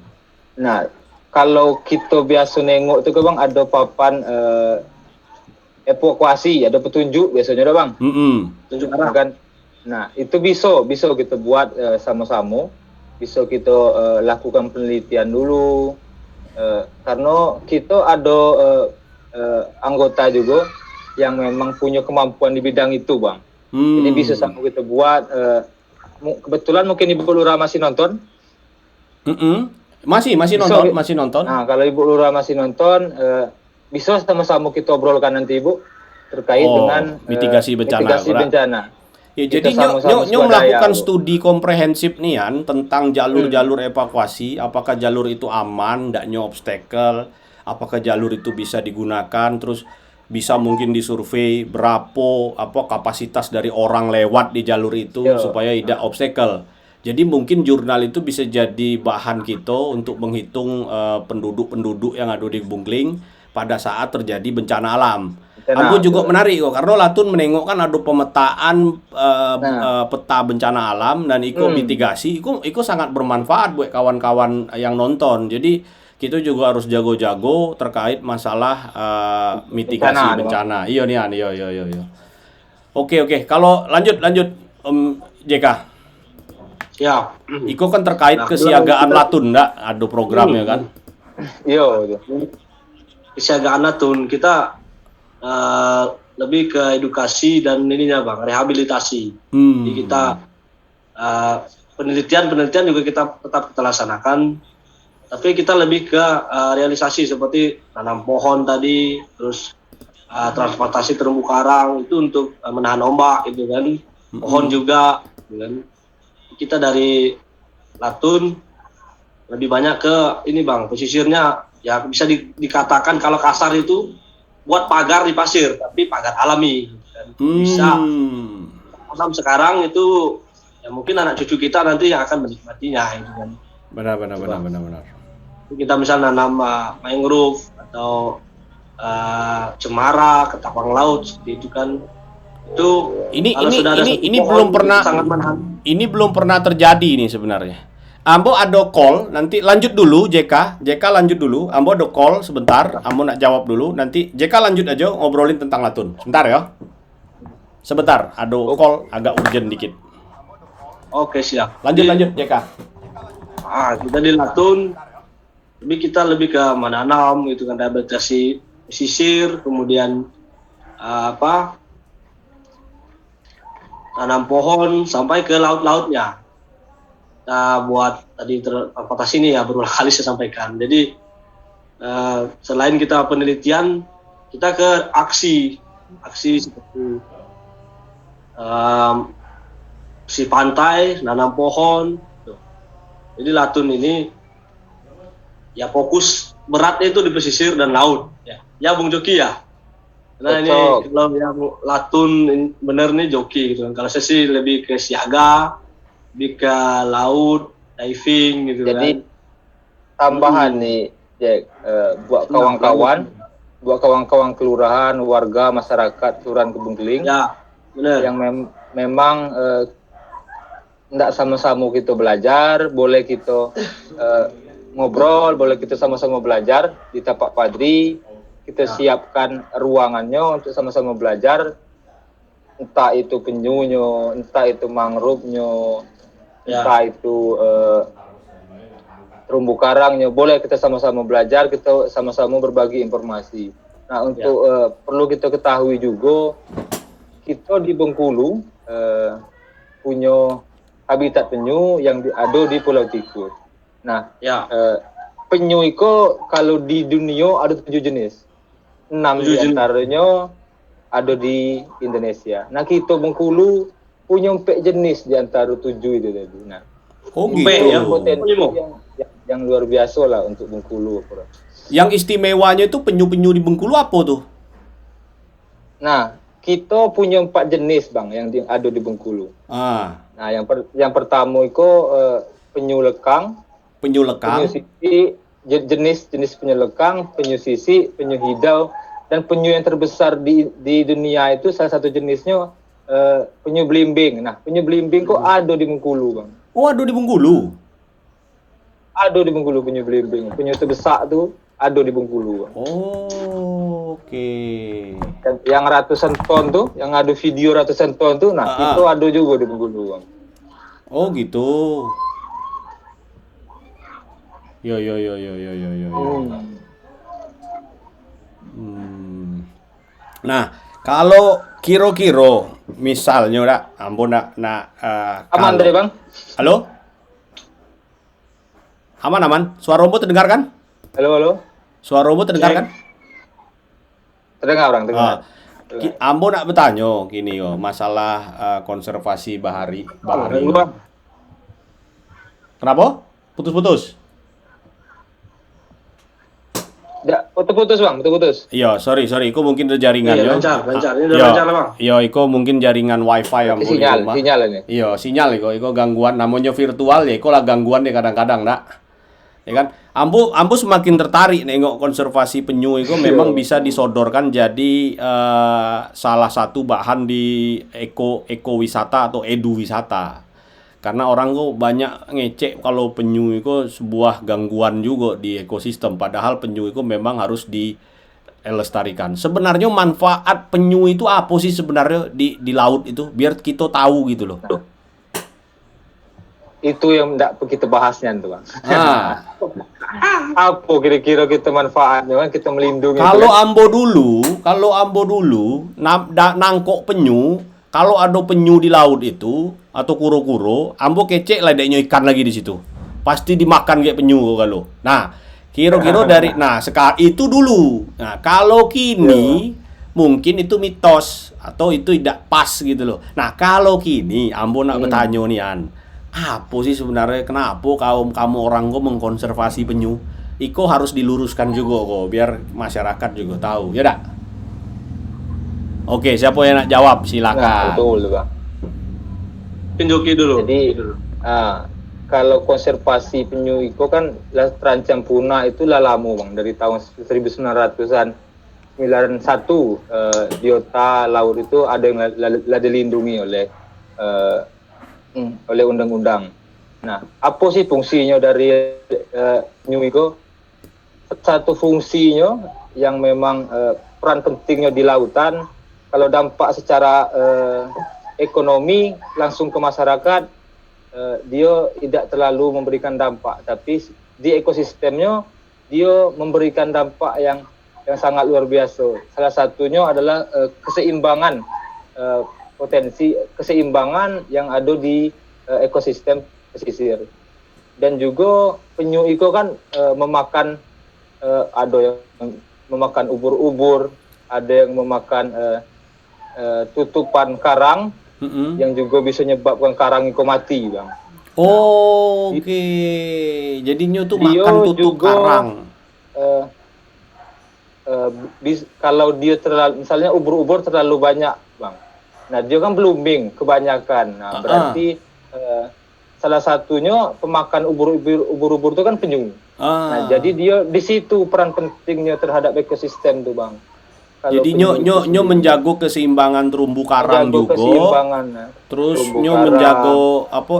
Nah, kalau kita biasa nengok tuh Bang ada papan evakuasi, ada petunjuk biasanya Bang. Petunjuk arah kan. Nah, itu bisa kita buat sama-sama. Bisa kita lakukan penelitian dulu. Karena kita ada anggota juga yang memang punya kemampuan di bidang itu, Bang. Jadi bisa sama kita buat. Kebetulan mungkin Ibu Lurah masih nonton. Masih nonton. Nah, kalau Ibu Lurah masih nonton, bisa sama-sama kita obrolkan nanti Ibu terkait dengan mitigasi bencana. Ya, jadi nyo melakukan studi komprehensif nian tentang jalur-jalur evakuasi, apakah jalur itu aman, ndaknya obstacle, apakah jalur itu bisa digunakan, terus bisa mungkin disurvei berapa kapasitas dari orang lewat di jalur itu supaya tidak obstacle. Jadi mungkin jurnal itu bisa jadi bahan kita untuk menghitung penduduk-penduduk yang ada di Bungkling pada saat terjadi bencana alam. Aku juga menarik kok, karena Latun menengok kan ada pemetaan peta bencana alam dan mitigasi. Itu sangat bermanfaat buat kawan-kawan yang nonton. Jadi kita juga harus jago-jago terkait masalah mitigasi bencana. Iya. Oke. Kalau lanjut JK. Ya. Iko kan terkait kesiagaan Latun, enggak? Ada programnya kan? Iya. Kesiagaan Latun kita lebih ke edukasi dan ininya Bang, rehabilitasi. Jadi kita penelitian juga kita tetap kita laksanakan. Tapi kita lebih ke realisasi seperti tanam pohon tadi, terus transportasi terumbu karang itu untuk menahan ombak gitu kan. Pohon juga gitu kan. Kita dari Latun lebih banyak ke ini Bang, pesisirnya ya bisa dikatakan kalau kasar itu buat pagar di pasir, tapi pagar alami gitu kan. Bisa tanam sekarang itu ya mungkin anak cucu kita nanti yang akan menikmatinya gitu kan. Benar. Kita misalnya nanam mangrove atau cemara, ketapang laut seperti itu kan. Itu ini belum pernah sangat menahan. Ini belum pernah terjadi nih sebenarnya. Ambo ada call, nanti lanjut dulu JK lanjut dulu. Ambo ada call sebentar, Ambo nak jawab dulu. Nanti JK lanjut aja ngobrolin tentang Latun. Sebentar ya. Sebentar, ada call agak urgent dikit. Oke, siap. Lanjut JK. Kita di Latun, tapi kita lebih ke menanam gitu kan, rehabilitasi pesisir, kemudian tanam pohon sampai ke laut-lautnya. Kita buat tadi transportasi ini ya berulang kali saya sampaikan. Jadi selain kita penelitian, kita ke aksi seperti si pantai, nanam pohon. Jadi Latun ini ya fokus beratnya itu di pesisir dan laut. Ya Bung Joki ya. Karena ini kalau yang Latun bener nih Joki gitu kan. Kalau saya sih lebih ke siaga, lebih ke laut, diving gitu. Jadi tambahan nih Jack, buat kawan-kawan kelurahan, warga, masyarakat Kelurahan Kebun Keling ya, benar. Yang memang tidak sama-sama kita belajar, boleh kita ngobrol, boleh kita sama-sama belajar di Tapak Padri. Kita siapkan ruangannya untuk sama-sama belajar, entah itu penyunya, entah itu mangrove-nya, entah itu terumbu karangnya, boleh kita sama-sama belajar, kita sama-sama berbagi informasi. Nah, untuk perlu kita ketahui juga, kita di Bengkulu punya habitat penyu yang ada di Pulau Tikus. Nah, penyu itu kalau di dunia ada 7 jenis. 6 diantaranya ada di Indonesia. Nah, kita Bengkulu punya 4 jenis di antara 7 itu tadi. Nah, potensi yang luar biasa lah untuk Bengkulu. Yang istimewanya itu penyu-penyu di Bengkulu apa tuh? Nah, kita punya 4 jenis Bang yang ada di Bengkulu. Nah, yang pertama itu penyu lekang. Penyu sisi, jenis penyu lekang, penyu sisi, penyu hidau, dan penyu yang terbesar di dunia itu salah satu jenisnya penyu belimbing. Nah, penyu belimbing kok ada di Bengkulu, Bang. Oh, ada di Bengkulu? Ada di Bengkulu penyu belimbing. Penyu terbesar tuh ada di Bengkulu, Bang. Oh, oke. Yang ratusan ton tuh, yang ada video ratusan ton tuh, nah itu ada juga di Bengkulu, Bang. Oh, gitu. Yo. Nah, kalau kiro-kiro misalnya dak, ampun aman deh Bang. Halo? Aman. Suara robot terdengar kan? Halo. Suara robot terdengar kan? Terdengar Bang, terdengar. Ambo nak bertanya gini yo, masalah konservasi bahari. Kenapa? Putus-putus. Ya, putus Bang, putus. Iya, sorry, iku mungkin ada jaringan yo. Lancar. Ini udah lancar Bang. Iya, iku mungkin jaringan wifi yang di rumah. Sinyal ini. Iya, sinyal iku gangguan, namanya virtual ya, iku lah gangguan deh kadang-kadang, Dak. Ya kan? Ambo semakin tertarik nengok konservasi penyu itu memang bisa disodorkan jadi salah satu bahan di ekowisata atau edu wisata. Karena orang kok banyak ngecek kalau penyu itu sebuah gangguan juga di ekosistem. Padahal penyu itu memang harus dilestarikan. Sebenarnya manfaat penyu itu apa sih sebenarnya di laut itu? Biar kita tahu gitu loh. Itu yang tidak kita bahasnya tuh Bang. Apa kira-kira kita manfaatnya kan kita melindungi. Kalau Ambo dulu nangkok penyu. Kalau ada penyu di laut itu atau kuro-kuro, Ambo kecek lah ikan lagi di situ. pasti dimakan kayak penyu kalau. Nah, kira-kira dari sekarang itu dulu. Nah, kalau kini mungkin itu mitos atau itu tidak pas gitu loh. Nah, kalau kini Ambo nak bertanya nih An, apa sih sebenarnya kenapa kamu orang kok mengkonservasi penyu? Iko harus diluruskan juga kok biar masyarakat juga tahu, ya dak? Oke, siapa yang nak jawab? Nah, Silakan. betul bang. Joki dulu. Jadi kalau konservasi penyu itu kan terancam punah itu lah lama bang, dari tahun 1900-an 91 biota laut itu ada yang dilindungi oleh undang-undang. Nah, apa sih fungsinya dari penyu itu? Satu fungsinya yang memang peran pentingnya di lautan, kalau dampak secara ekonomi langsung ke masyarakat, dia tidak terlalu memberikan dampak, tapi di ekosistemnya dia memberikan dampak yang sangat luar biasa. Salah satunya adalah keseimbangan potensi keseimbangan yang ada di ekosistem pesisir. Dan juga penyu itu kan memakan ada yang memakan ubur-ubur, ada yang memakan tutupan karang, yang juga bisa menyebabkan karang itu mati, bang. Oke. Jadinya tuh makan tutup juga, karang. Kalau dia terlalu, misalnya ubur-ubur terlalu banyak, bang. Nah, dia kan blooming kebanyakan. Nah, berarti salah satunya pemakan ubur-ubur itu kan penyu. Nah, jadi dia di situ peran pentingnya terhadap ekosistem tuh, bang. Kalau jadi nyo menjaga keseimbangan terumbu karang juga. Terus nyo menjaga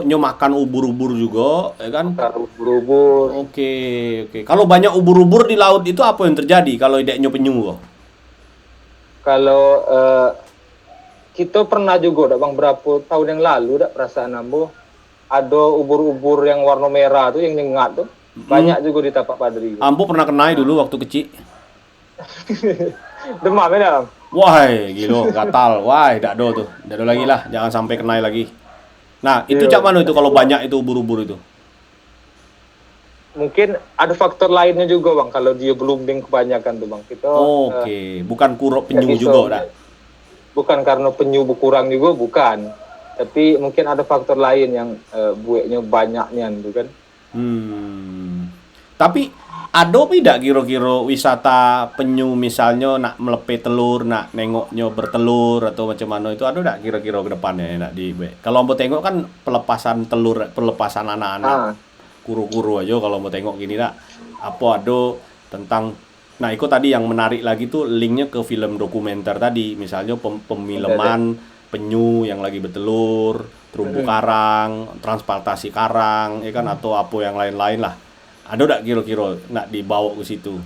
nyo makan ubur-ubur juga, ya kan? Ubur-ubur. Oke. Kalau banyak ubur-ubur di laut itu apa yang terjadi kalau tidak nyo penyu? Kalau kita pernah juga, bang, berapa tahun yang lalu, perasaan Ambo, ada ubur-ubur yang warna merah tuh yang nyengat tuh. Banyak juga di Tapak Padri. Ambo pernah kenai dulu waktu kecil. Demam ya, Bang? Wahai, gila, gatal. Wah, tidak ada tuh. Tidak ada lagi lah, jangan sampai kenai lagi. Nah, itu cak mana itu kalau banyak itu ubur-ubur itu? Mungkin ada faktor lainnya juga, bang, kalau dia blooming kebanyakan tuh, bang. Kita bukan kurok penyu juga dah. Bukan karena penyu berkurang juga, bukan. Tapi mungkin ada faktor lain yang bueknya banyaknya gitu kan. Tapi ada tidak kira-kira wisata penyu misalnya nak melepet telur, nak nengoknya bertelur atau macam mana itu ada tidak kira-kira ke depannya nak di kalau mau tengok kan pelepasan telur, pelepasan anak-anak kuru-kuru aja kalau mau tengok gini nak apa ada tentang nah itu tadi yang menarik lagi tuh linknya ke film dokumenter tadi misalnya pemilman penyu yang lagi bertelur, terumbu karang, transportasi karang, ya kan atau apa yang lain-lain lah. Ada enggak kira-kira nak dibawa ke situ?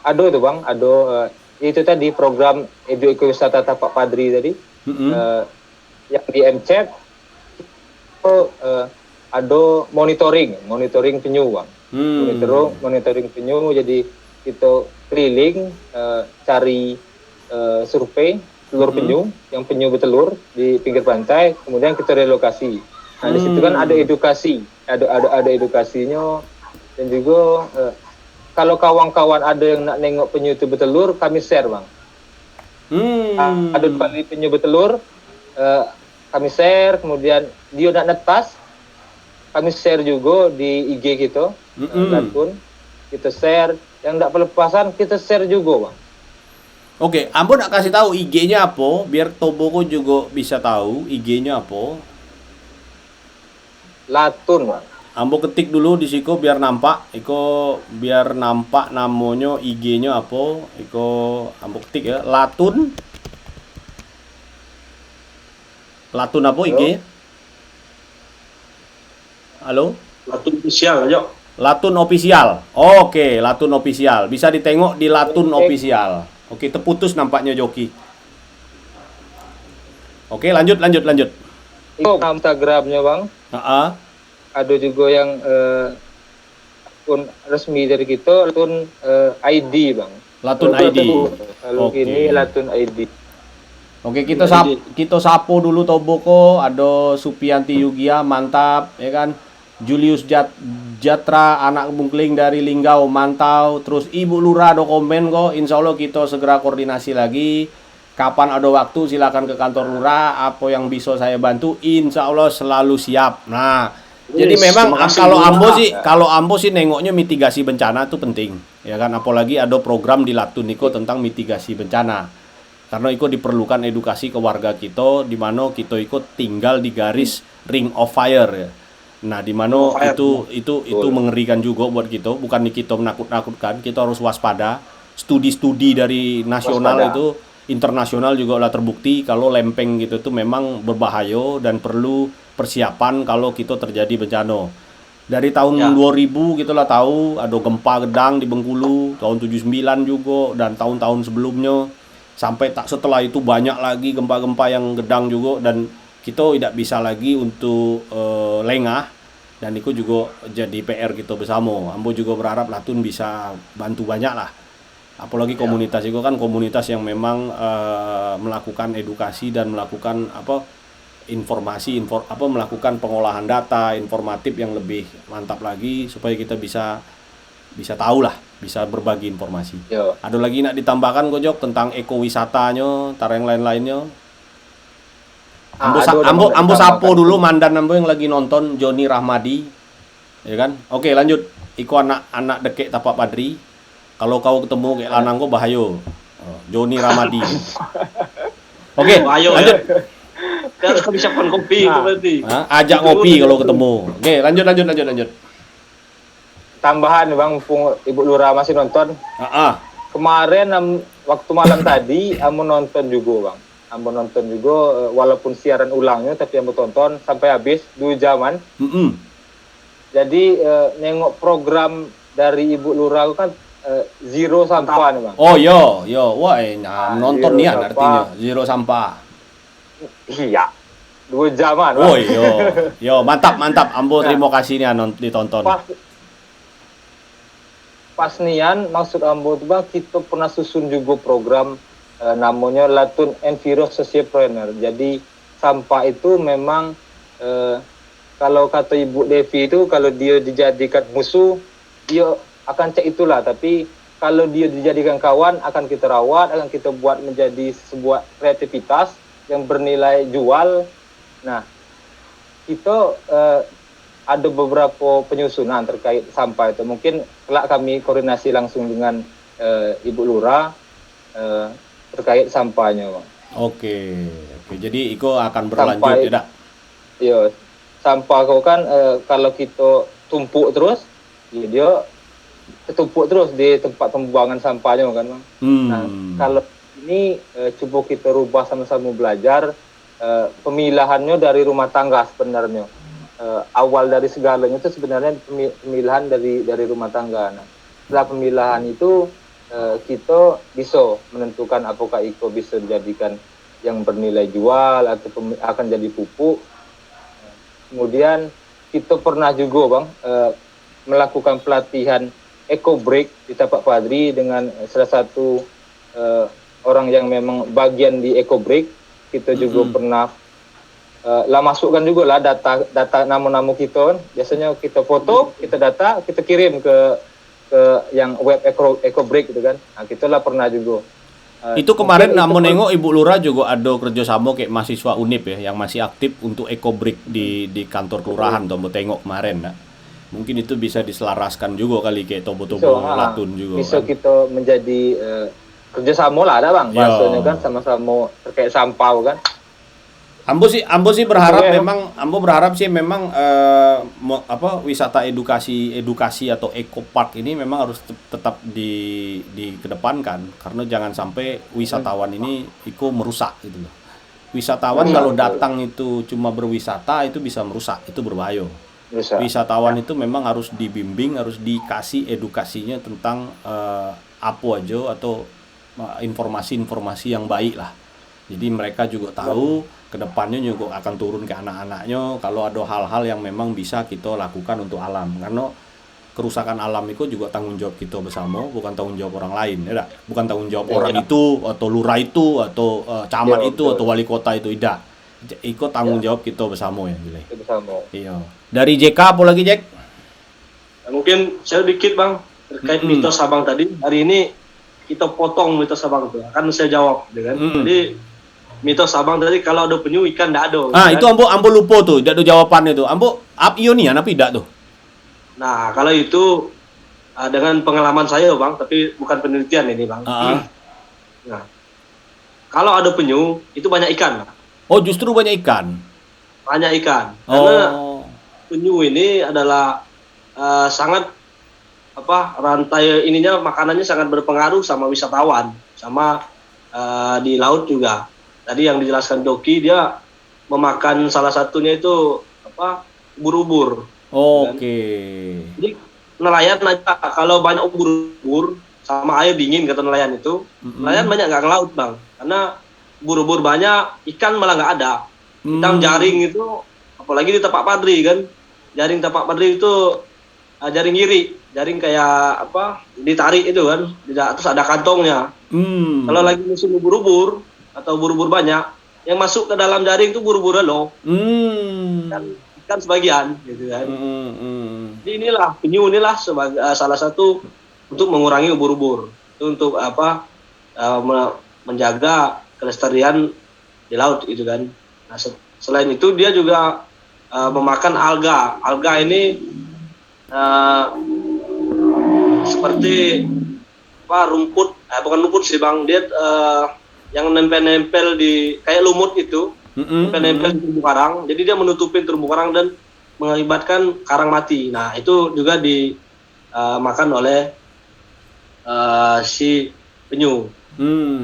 Ada itu, bang, ada itu tadi program Edu Ekowisata Tapak Padri tadi. Yang di MCET itu ada monitoring penyu, bang. Monitoring penyu, jadi kita keliling cari survei telur penyu, yang penyu bertelur di pinggir pantai, kemudian kita relokasi. Nah, di situ kan ada edukasi, ada edukasinya, dan juga kalau kawan-kawan ada yang nak nengok penyu itu bertelur, kami share, bang. Ada kali penyu bertelur, kami share, kemudian dia nak netas, kami share juga di IG kita, Latun, kita share, yang nak pelepasan kita share juga, bang. Oke, Ambo nak kasih tahu IG-nya apa biar Toboko juga bisa tahu IG-nya apa. Latun, bang. Ambo ketik dulu di situ biar nampak. Iko biar nampak namanya IG-nya apa. Iko Ambo ketik ya. Latun. Latun apa IG? Halo? Latun official aja. Latun official. Oke, Latun official. Bisa ditengok di Latun official. Oke, terputus nampaknya Joki. Oke, lanjut. Itu Instagramnya, bang. Ada juga yang akun resmi dari kita, Latun ID, bang. Latun ID. Kalau ini Latun ID. Oke, kita sapo dulu Toboko, ada Supianti Yugia, mantap, ya kan? Julius Jatra anak Bungkling dari Linggau mantau, terus Ibu Lurah do komen kok, insya Allah kita segera koordinasi lagi. Kapan ada waktu silakan ke kantor lurah, apa yang bisa saya bantu, insya Allah selalu siap. Nah, jadi memang terima kasih, kalau Lurah. Ambo sih nengoknya mitigasi bencana itu penting, ya kan? Apalagi ada program di Latun Niko tentang mitigasi bencana. Karena itu diperlukan edukasi ke warga kita, di mana kita ikut tinggal di garis ring of fire, ya. Nah, di mana Fire. itu mengerikan juga buat kita, bukan kita menakut-nakutkan, kita harus waspada. Studi-studi dari nasional Waspada. itu, internasional juga lah terbukti kalau lempeng gitu tuh memang berbahaya dan perlu persiapan kalau kita terjadi bencana. Dari tahun Ya. 2000 kita lah tahu ada gempa gedang di Bengkulu, tahun 79 juga dan tahun-tahun sebelumnya. Sampai tak setelah itu banyak lagi gempa-gempa yang gedang juga dan kita tidak bisa lagi untuk lengah, dan itu juga jadi PR kita bersama. Ambo juga berharap Latun bisa bantu banyak lah. Apalagi komunitas itu kan komunitas yang memang melakukan edukasi dan melakukan melakukan pengolahan data informatif yang lebih mantap lagi supaya kita bisa tahu lah, bisa berbagi informasi. Yo. Ada lagi nak ditambahkan Gojok tentang ekowisatanya, tar yang lain-lainnya? Ambo sapo dulu mandan ambo yang lagi nonton, Joni Rahmadi, ya kan? Oke, lanjut. Iku anak dekek Tapak Padri. Kalau kau ketemu kayak lanang kau bahaya. Joni Rahmadi. Oke, Ayo, lanjut. Kan siapkan kopi itu berarti. Ajak ngopi kalau ketemu. Oke, lanjut. Tambahan Bang, mumpung Ibu Lurah masih nonton. Kemarin waktu malam tadi Ambo nonton juga Bang. Ambo nonton juga walaupun siaran ulangnya tapi Ambo tonton sampai habis 2 jaman. Jadi nengok program dari Ibu Lurah kan zero sampah nih Bang. Oh yo, wah nonton nih zero artinya zero sampah. Iya. 2 jaman Bang. Oh yo mantap. Ambo terima kasih nih ditonton. Pas nian maksud Ambo tuh Bang, kita pernah susun juga program namanya Latun Enviro Sociopreneur. Jadi sampah itu memang kalau kata Ibu Devi itu kalau dia dijadikan musuh dia akan cek itulah, tapi kalau dia dijadikan kawan akan kita rawat, akan kita buat menjadi sebuah kreativitas yang bernilai jual. Nah, kita ada beberapa penyusunan terkait sampah itu. Mungkin kelak kami koordinasi langsung dengan Ibu Lurah terkait sampahnya, Bang. Oke. Jadi Iko akan berlanjut tidak? Iya, sampah kau kan kalau kita tumpuk terus, ya dia ketumpuk terus di tempat pembuangan sampahnya kan, Bang. Nah, kalau ini coba kita rubah sama-sama belajar pemilahannya dari rumah tangga sebenarnya. Awal dari segalanya itu sebenarnya pemilihan dari rumah tangga. Nah, setelah pemilahan itu kita bisa menentukan apakah itu bisa dijadikan yang bernilai jual atau akan jadi pupuk. Kemudian kita pernah juga Bang melakukan pelatihan Eco Break di Tapak Padri dengan salah satu orang yang memang bagian di Eco Break. Kita juga pernah masukkan juga lah data nama-nama kita kan. Biasanya kita foto, kita data, kita kirim ke yang web Eco Break gitu kan. Nah, kita lah pernah juga. Itu kemarin namun nengok Ibu Lurah juga ada kerjasama kayak mahasiswa UNIP ya yang masih aktif untuk Eco Break di kantor kelurahan. Tombo tengok kemarin nah. Mungkin itu bisa diselaraskan juga kali kayak tobo-tobo Latun juga. Bisa kan? kita menjadi kerjasama lah ada Bang. Bahasanya kan sama-sama terkait sampah kan. Ambo sih berharap memang wisata edukasi atau eco park ini memang harus tetap dikedepankan karena jangan sampai wisatawan ini merusak gitu loh. Wisatawan kalau datang itu cuma berwisata itu bisa merusak, itu berbahaya. Wisatawan itu memang harus dibimbing, harus dikasih edukasinya tentang apa aja atau informasi-informasi yang baik lah. Jadi mereka juga tahu kedepannya juga akan turun ke anak-anaknya kalau ada hal-hal yang memang bisa kita lakukan untuk alam, karena kerusakan alam itu juga tanggung jawab kita bersama, bukan tanggung jawab orang lain ya, bukan tanggung jawab orang itu atau lurah itu atau camat itu atau wali kota itu tidak. Ikut tanggung jawab kita bersama ya, Gile. Kita bersama. Iya. Dari JK apa lagi, Jack? Nah, mungkin saya dikit Bang terkait mitos Abang tadi. Hari ini kita potong mitos Abang tuh. Akan saya jawab, gitu kan. Jadi mitos Abang tadi kalau ada penyu ikan enggak ada. Ah, gitu itu kan. ambo lupa tuh, tidak ada jawabannya tuh. Ambo iyo nih, apa tidak tuh? Nah, kalau itu dengan pengalaman saya Bang, tapi bukan penelitian ini Bang. Nah, kalau ada penyu itu banyak ikan. Oh, justru banyak ikan. Banyak ikan. Karena Oh. penyu ini adalah sangat rantai ininya makanannya sangat berpengaruh sama wisatawan, sama di laut juga. Tadi yang dijelaskan Doki, dia memakan salah satunya itu ubur-ubur. Oke. Jadi nelayan aja kalau banyak ubur-ubur sama air dingin kata nelayan itu, nelayan banyak nggak ke laut Bang, karena ubur-ubur banyak, ikan malah nggak ada. Kita jaring itu, apalagi di Tapak Padri kan, jaring Tapak Padri itu jaring ngiri, jaring kayak ditarik itu kan, terus ada kantongnya. Kalau lagi musim ubur-ubur atau ubur-ubur banyak, yang masuk ke dalam jaring itu ubur-ubur loh, kan sebagian gitu kan. Jadi inilah penyu inilah sebagai salah satu untuk mengurangi ubur-ubur, itu untuk menjaga kelestarian di laut itu kan. Nah, selain itu dia juga memakan alga. Alga ini seperti rumput, bukan rumput sih Bang, dia yang nempel-nempel di kayak lumut itu, nempel-nempel di terumbu karang. Jadi dia menutupin terumbu karang dan mengakibatkan karang mati. Nah, itu juga dimakan oleh si penyu.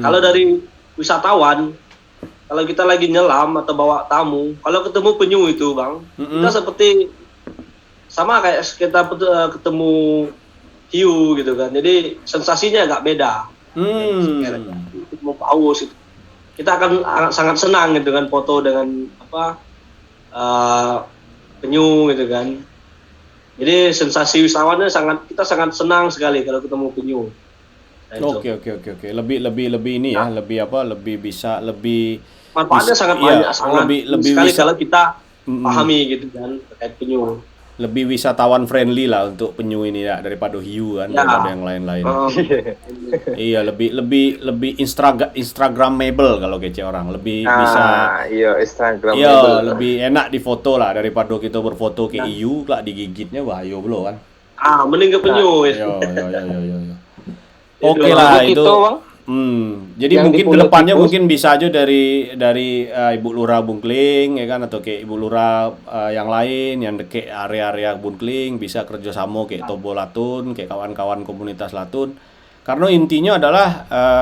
Kalau dari wisatawan, kalau kita lagi nyelam atau bawa tamu, kalau ketemu penyu itu Bang, kita seperti sama kayak kita ketemu hiu gitu kan. Jadi sensasinya agak beda. Ketemu paus itu. Kita akan sangat senang gitu kan, foto dengan penyu gitu kan. Jadi sensasi wisatawannya kita sangat senang sekali kalau ketemu penyu. Nah, Oke. Lebih ini ya, lebih bisa manfaatnya sangat banyak, lebih sekali kalau kita pahami gitu kan terkait penyu. Lebih wisatawan friendly lah untuk penyu ini ya, daripada hiu kan, daripada yang lain-lain. Iya, lebih instagramable kalau kece orang, lebih bisa. Iya, instagramable. Iya, lebih enak difoto lah daripada kita berfoto ke hiu lah digigitnya bahaya belum kan. Mending ke penyu. Iya. Oke lah itu. Jadi yang mungkin kedepannya mungkin bisa aja dari Ibu Lurah Bungkling ya kan, atau kayak Ibu Lurah yang lain yang deket area-area Bungkling bisa kerjasama kayak Tobo Latun, kayak kawan-kawan komunitas Latun. Karena intinya adalah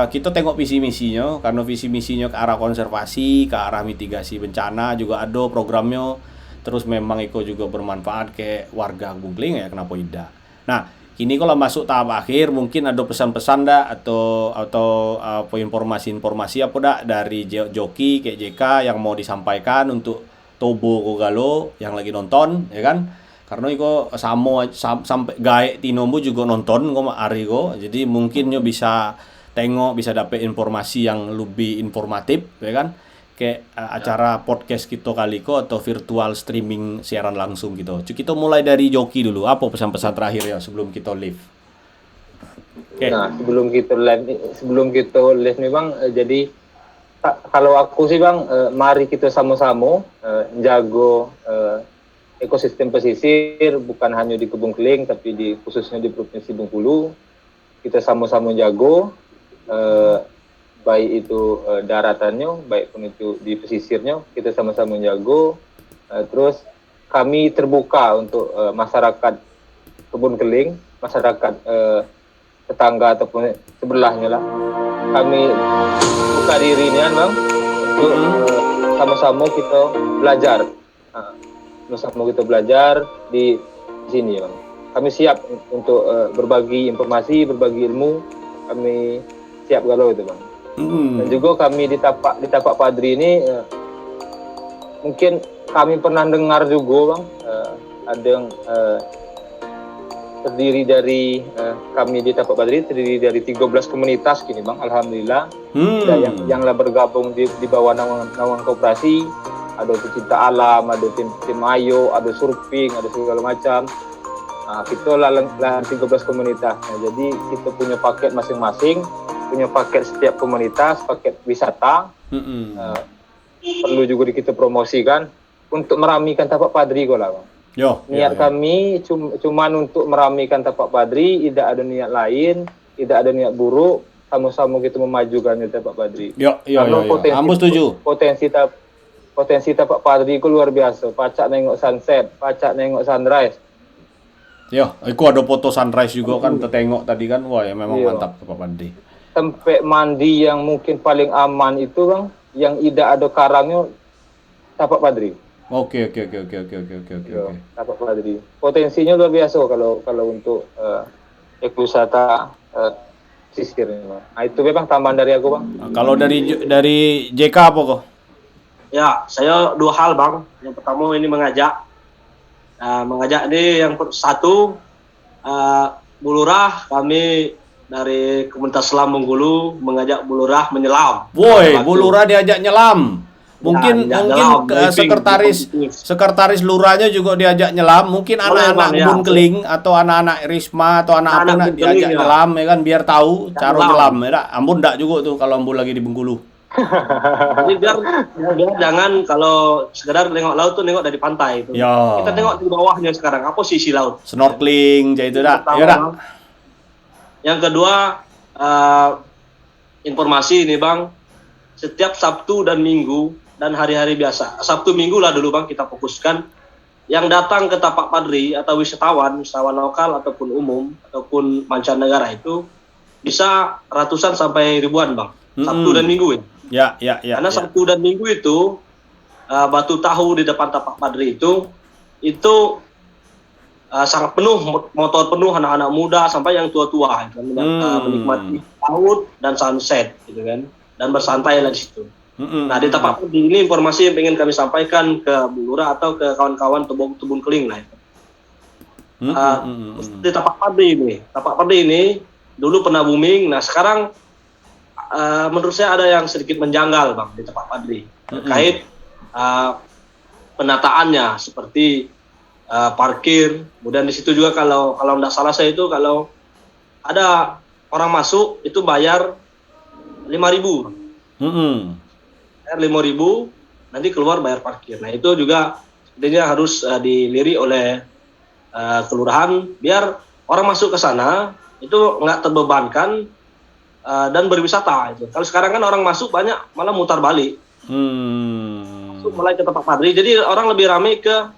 kita tengok visi misinya, karena visi misinya ke arah konservasi, ke arah mitigasi bencana juga ada programnya. Terus memang itu juga bermanfaat ke warga Bungkling ya, kenapa tidak. Nah, kini kalau masuk tahap akhir mungkin ada pesan-pesan atau informasi-informasi apa dari Joki kayak JK yang mau disampaikan untuk Tobo Kogalo yang lagi nonton ya kan, karena itu sampai gaek Tinombo juga nonton hari kok, jadi mungkinnya bisa tengok, bisa dapat informasi yang lebih informatif ya kan, kayak acara podcast kita kali kok atau virtual streaming siaran langsung gitu. Kita mulai dari Joki dulu. Apa pesan-pesan terakhir ya sebelum kita live? Nah, sebelum kita live nih Bang, jadi kalau aku sih Bang, mari kita sama-sama jago ekosistem pesisir, bukan hanya di Kebungkling tapi khususnya di Provinsi Bengkulu. Kita sama-sama jago baik itu daratannya, baik pun itu di pesisirnya, kita sama-sama jago. Terus kami terbuka untuk masyarakat Kebungkling, masyarakat tetangga ataupun sebelahnya lah. Kami buka diri ini Bang, untuk sama-sama kita belajar. Sama-sama kita belajar di sini Bang. Kami siap untuk berbagi informasi, berbagi ilmu. Kami siap kalau itu Bang. Dan juga kami di Tapak Padri ini mungkin kami pernah dengar juga Bang, ada yang terdiri dari kami di Tapak Padri terdiri dari 13 komunitas gini Bang, alhamdulillah. Dan yang bergabung di bawah naungan koperasi, ada pecinta alam, ada tim ayo, ada surfing, ada segala macam. Kita lah 13 komunitas. Jadi kita punya paket masing-masing, punya paket setiap komunitas, paket wisata. Perlu juga kita promosikan untuk meramikan Tapak Padri kok lah, Bang. Niat kami cuma untuk meramikan Tapak Padri, tidak ada niat lain, tidak ada niat buruk, sama-sama kita memajukan Tapak Padri. Ambo setuju. Potensi Tapak Padri itu luar biasa. Pacak nengok sunset, pacak nengok sunrise. Aku ada foto sunrise juga kan, tertengok tadi kan. Wah, ya memang mantap Tapak Padri. Tempat mandi yang mungkin paling aman itu, Bang, yang tidak ada karangnya, Tapak Padri. Oke. Tapak Padri. Potensinya luar biasa kalau untuk ekowisata pesisir ini, Bang. Itu memang tambahan dari aku, Bang. Kalau dari JK apa kok? Ya, saya 2 hal, Bang. Yang pertama ini mengajak ini yang satu, Bu Lurah, kami dari komunitas selam Bengkulu mengajak Bu Lurah menyelam. Woi, Bu Lurah diajak nyelam. Mungkin nyelam, sekretaris lurahnya juga diajak nyelam. Mungkin anak-anak kebun keling atau anak-anak Risma atau anak apa diajak nyelam ya kan, biar tahu cara nyelam ya. Ambon enggak juga tuh kalau Ambon lagi di Bengkulu. Jadi biar jangan kalau sekedar nengok laut tuh nengok dari pantai itu. Kita tengok di bawahnya sekarang apa sisi laut. Snorkeling jadi itu dah. Yang kedua, informasi ini, Bang. Setiap Sabtu dan Minggu dan hari-hari biasa. Sabtu Minggu lah dulu, Bang, kita fokuskan. Yang datang ke Tapak Padri atau wisatawan lokal ataupun umum ataupun mancanegara itu bisa ratusan sampai ribuan, Bang. Sabtu dan Minggu ya. Karena Sabtu dan Minggu itu batu tahu di depan Tapak Padri itu sangat penuh, motor penuh, anak-anak muda sampai yang tua-tua menikmati laut dan sunset gitu kan, dan bersantai lah di situ. Nah, di Tapak Padri ini informasi yang ingin kami sampaikan ke Bu Lurah atau ke kawan-kawan tebun keling lah. Di Tapak Padri ini dulu pernah booming. Nah, sekarang menurut saya ada yang sedikit menjanggal, Bang, di Tapak Padri terkait penataannya seperti parkir. Kemudian di situ juga kalau tidak salah saya itu kalau ada orang masuk itu bayar 5.000. Bayar 5.000, nanti keluar bayar parkir. Nah, itu juga sebenarnya harus dilirik oleh kelurahan biar orang masuk ke sana itu nggak terbebankan dan berwisata itu. Kalau sekarang kan orang masuk banyak malah mutar balik. Masuk mulai ke Tapak Padri. Jadi orang lebih ramai ke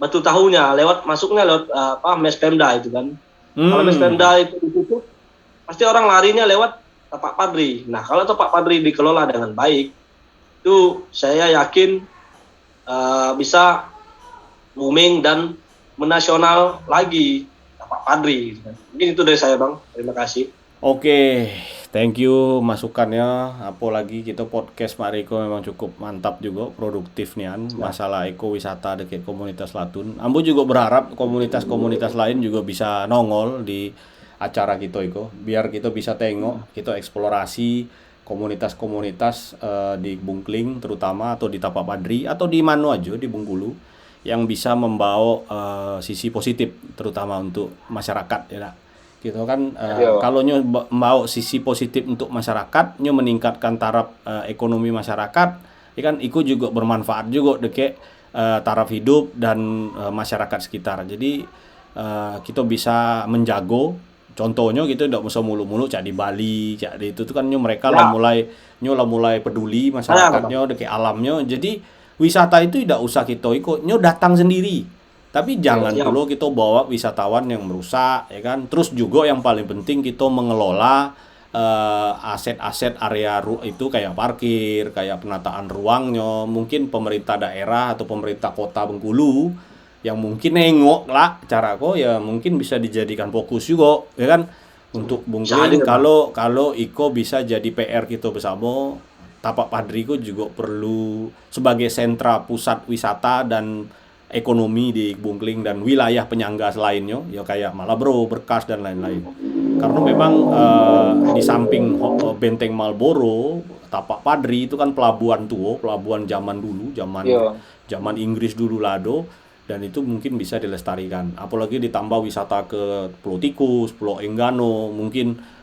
batu tahunya, masuknya lewat mes Pemda itu kan. Kalau mes Pemda itu ditutup, pasti orang larinya lewat Tapak Padri. Nah, kalau Tapak Padri dikelola dengan baik, itu saya yakin bisa booming dan menasional lagi Tapak Padri. Mungkin itu dari saya, Bang. Terima kasih. Oke, thank you masukannya. Apalagi kita podcast Mariko memang cukup mantap juga, produktif nian masalah ekowisata dekat komunitas Latun. Ambo juga berharap komunitas-komunitas lain juga bisa nongol di acara kita itu, biar kita bisa tengok, kita eksplorasi komunitas-komunitas di Bungkling terutama atau di Tapak Padri atau di mana aja di Bengkulu yang bisa membawa sisi positif terutama untuk masyarakat ya. Gitu kan kalau nyo mau sisi positif untuk masyarakat, nyo meningkatkan taraf ekonomi masyarakat, ya kan iku juga bermanfaat juga deke taraf hidup dan masyarakat sekitar. Jadi kita bisa menjago, contohnya gitu tidak usah mulu-mulu cak di Bali, cak di itu tuh kan nyo mereka lah mulai peduli masyarakatnya deke alamnya. Jadi wisata itu tidak usah kita ikut, nyo datang sendiri. Tapi jangan dulu kita bawa wisatawan yang merusak, ya kan. Terus juga yang paling penting kita mengelola aset-aset area itu kayak parkir, kayak penataan ruangnya. Mungkin pemerintah daerah atau pemerintah kota Bengkulu yang mungkin nengok lah cara kok ya mungkin bisa dijadikan fokus juga, ya kan. Untuk Bengkulu kalau Iko bisa jadi PR kita bersama. Tapak Padri juga perlu sebagai sentra pusat wisata dan ekonomi di Bungkling dan wilayah penyangga lainnya ya kayak Malabro, Berkas dan lain-lain. Karena memang di samping Benteng Marlboro, Tapak Padri itu kan pelabuhan tua, pelabuhan zaman dulu, Iya. zaman Inggris dulu lado, dan itu mungkin bisa dilestarikan. Apalagi ditambah wisata ke Pulau Tikus, Pulau Enggano, mungkin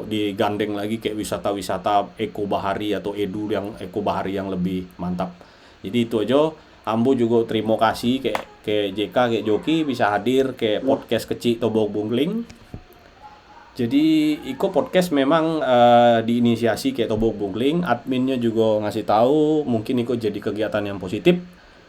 digandeng lagi kayak wisata-wisata eko bahari atau eko bahari yang lebih mantap. Jadi itu aja. Ambo juga terima kasih ke JK, kayak Joki bisa hadir ke podcast kecil Tobok Bungling. Jadi Iko podcast memang diinisiasi kayak Tobok Bungling, adminnya juga ngasih tahu mungkin Iko jadi kegiatan yang positif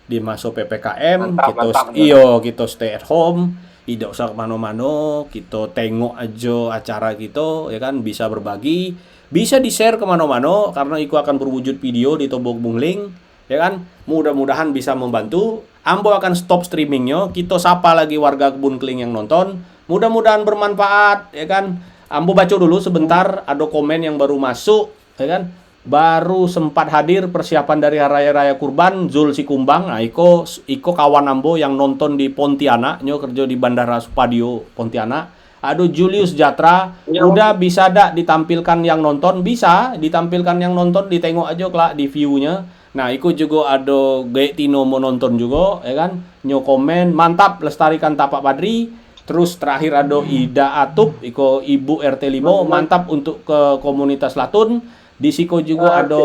di masa PPKM. Mantap. Kita stay at home, tidak usah kemana-mana, kita tengok aja acara kita, ya kan, bisa berbagi, bisa di-share kemana-mana karena Iko akan berwujud video di Tobok Bungling. Ya kan, mudah-mudahan bisa membantu. Ambo akan stop streamingnya. Kita sapa lagi warga Kebun Keling yang nonton. Mudah-mudahan bermanfaat, ya kan. Ambo baca dulu sebentar, ada komen yang baru masuk, ya kan. Baru sempat hadir persiapan dari Raya Kurban, Zul Sikumbang. Nah, Iko kawan Ambo yang nonton di Pontianak, nyo kerja di Bandara Supadio Pontianak. Aduh, Julius Jatra, udah bisa dak ditampilkan yang nonton? Bisa ditampilkan yang nonton, ditengok aja kelak di view-nya. Nah, Iko juga ada Gaetino mau nonton juga, ya kan? Nyo komen, mantap lestarikan Tapak Padri. Terus terakhir ada Ida Atup, Iko Ibu RT 5, mantap untuk ke komunitas Latun. Di Siko juga ada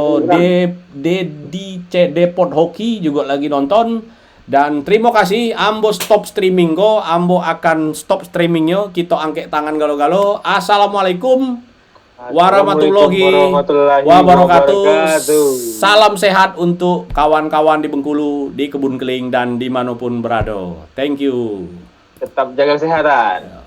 Depot Hoki juga lagi nonton. Dan terima kasih, Ambo stop streaming go, Ambo akan stop streamingnya. Kita angkat tangan galo-galo. Assalamualaikum warahmatullahi wabarakatuh. Salam sehat untuk kawan-kawan di Bengkulu, di Kebun Keling, dan dimanapun berada. Thank you. Tetap jaga kesehatan.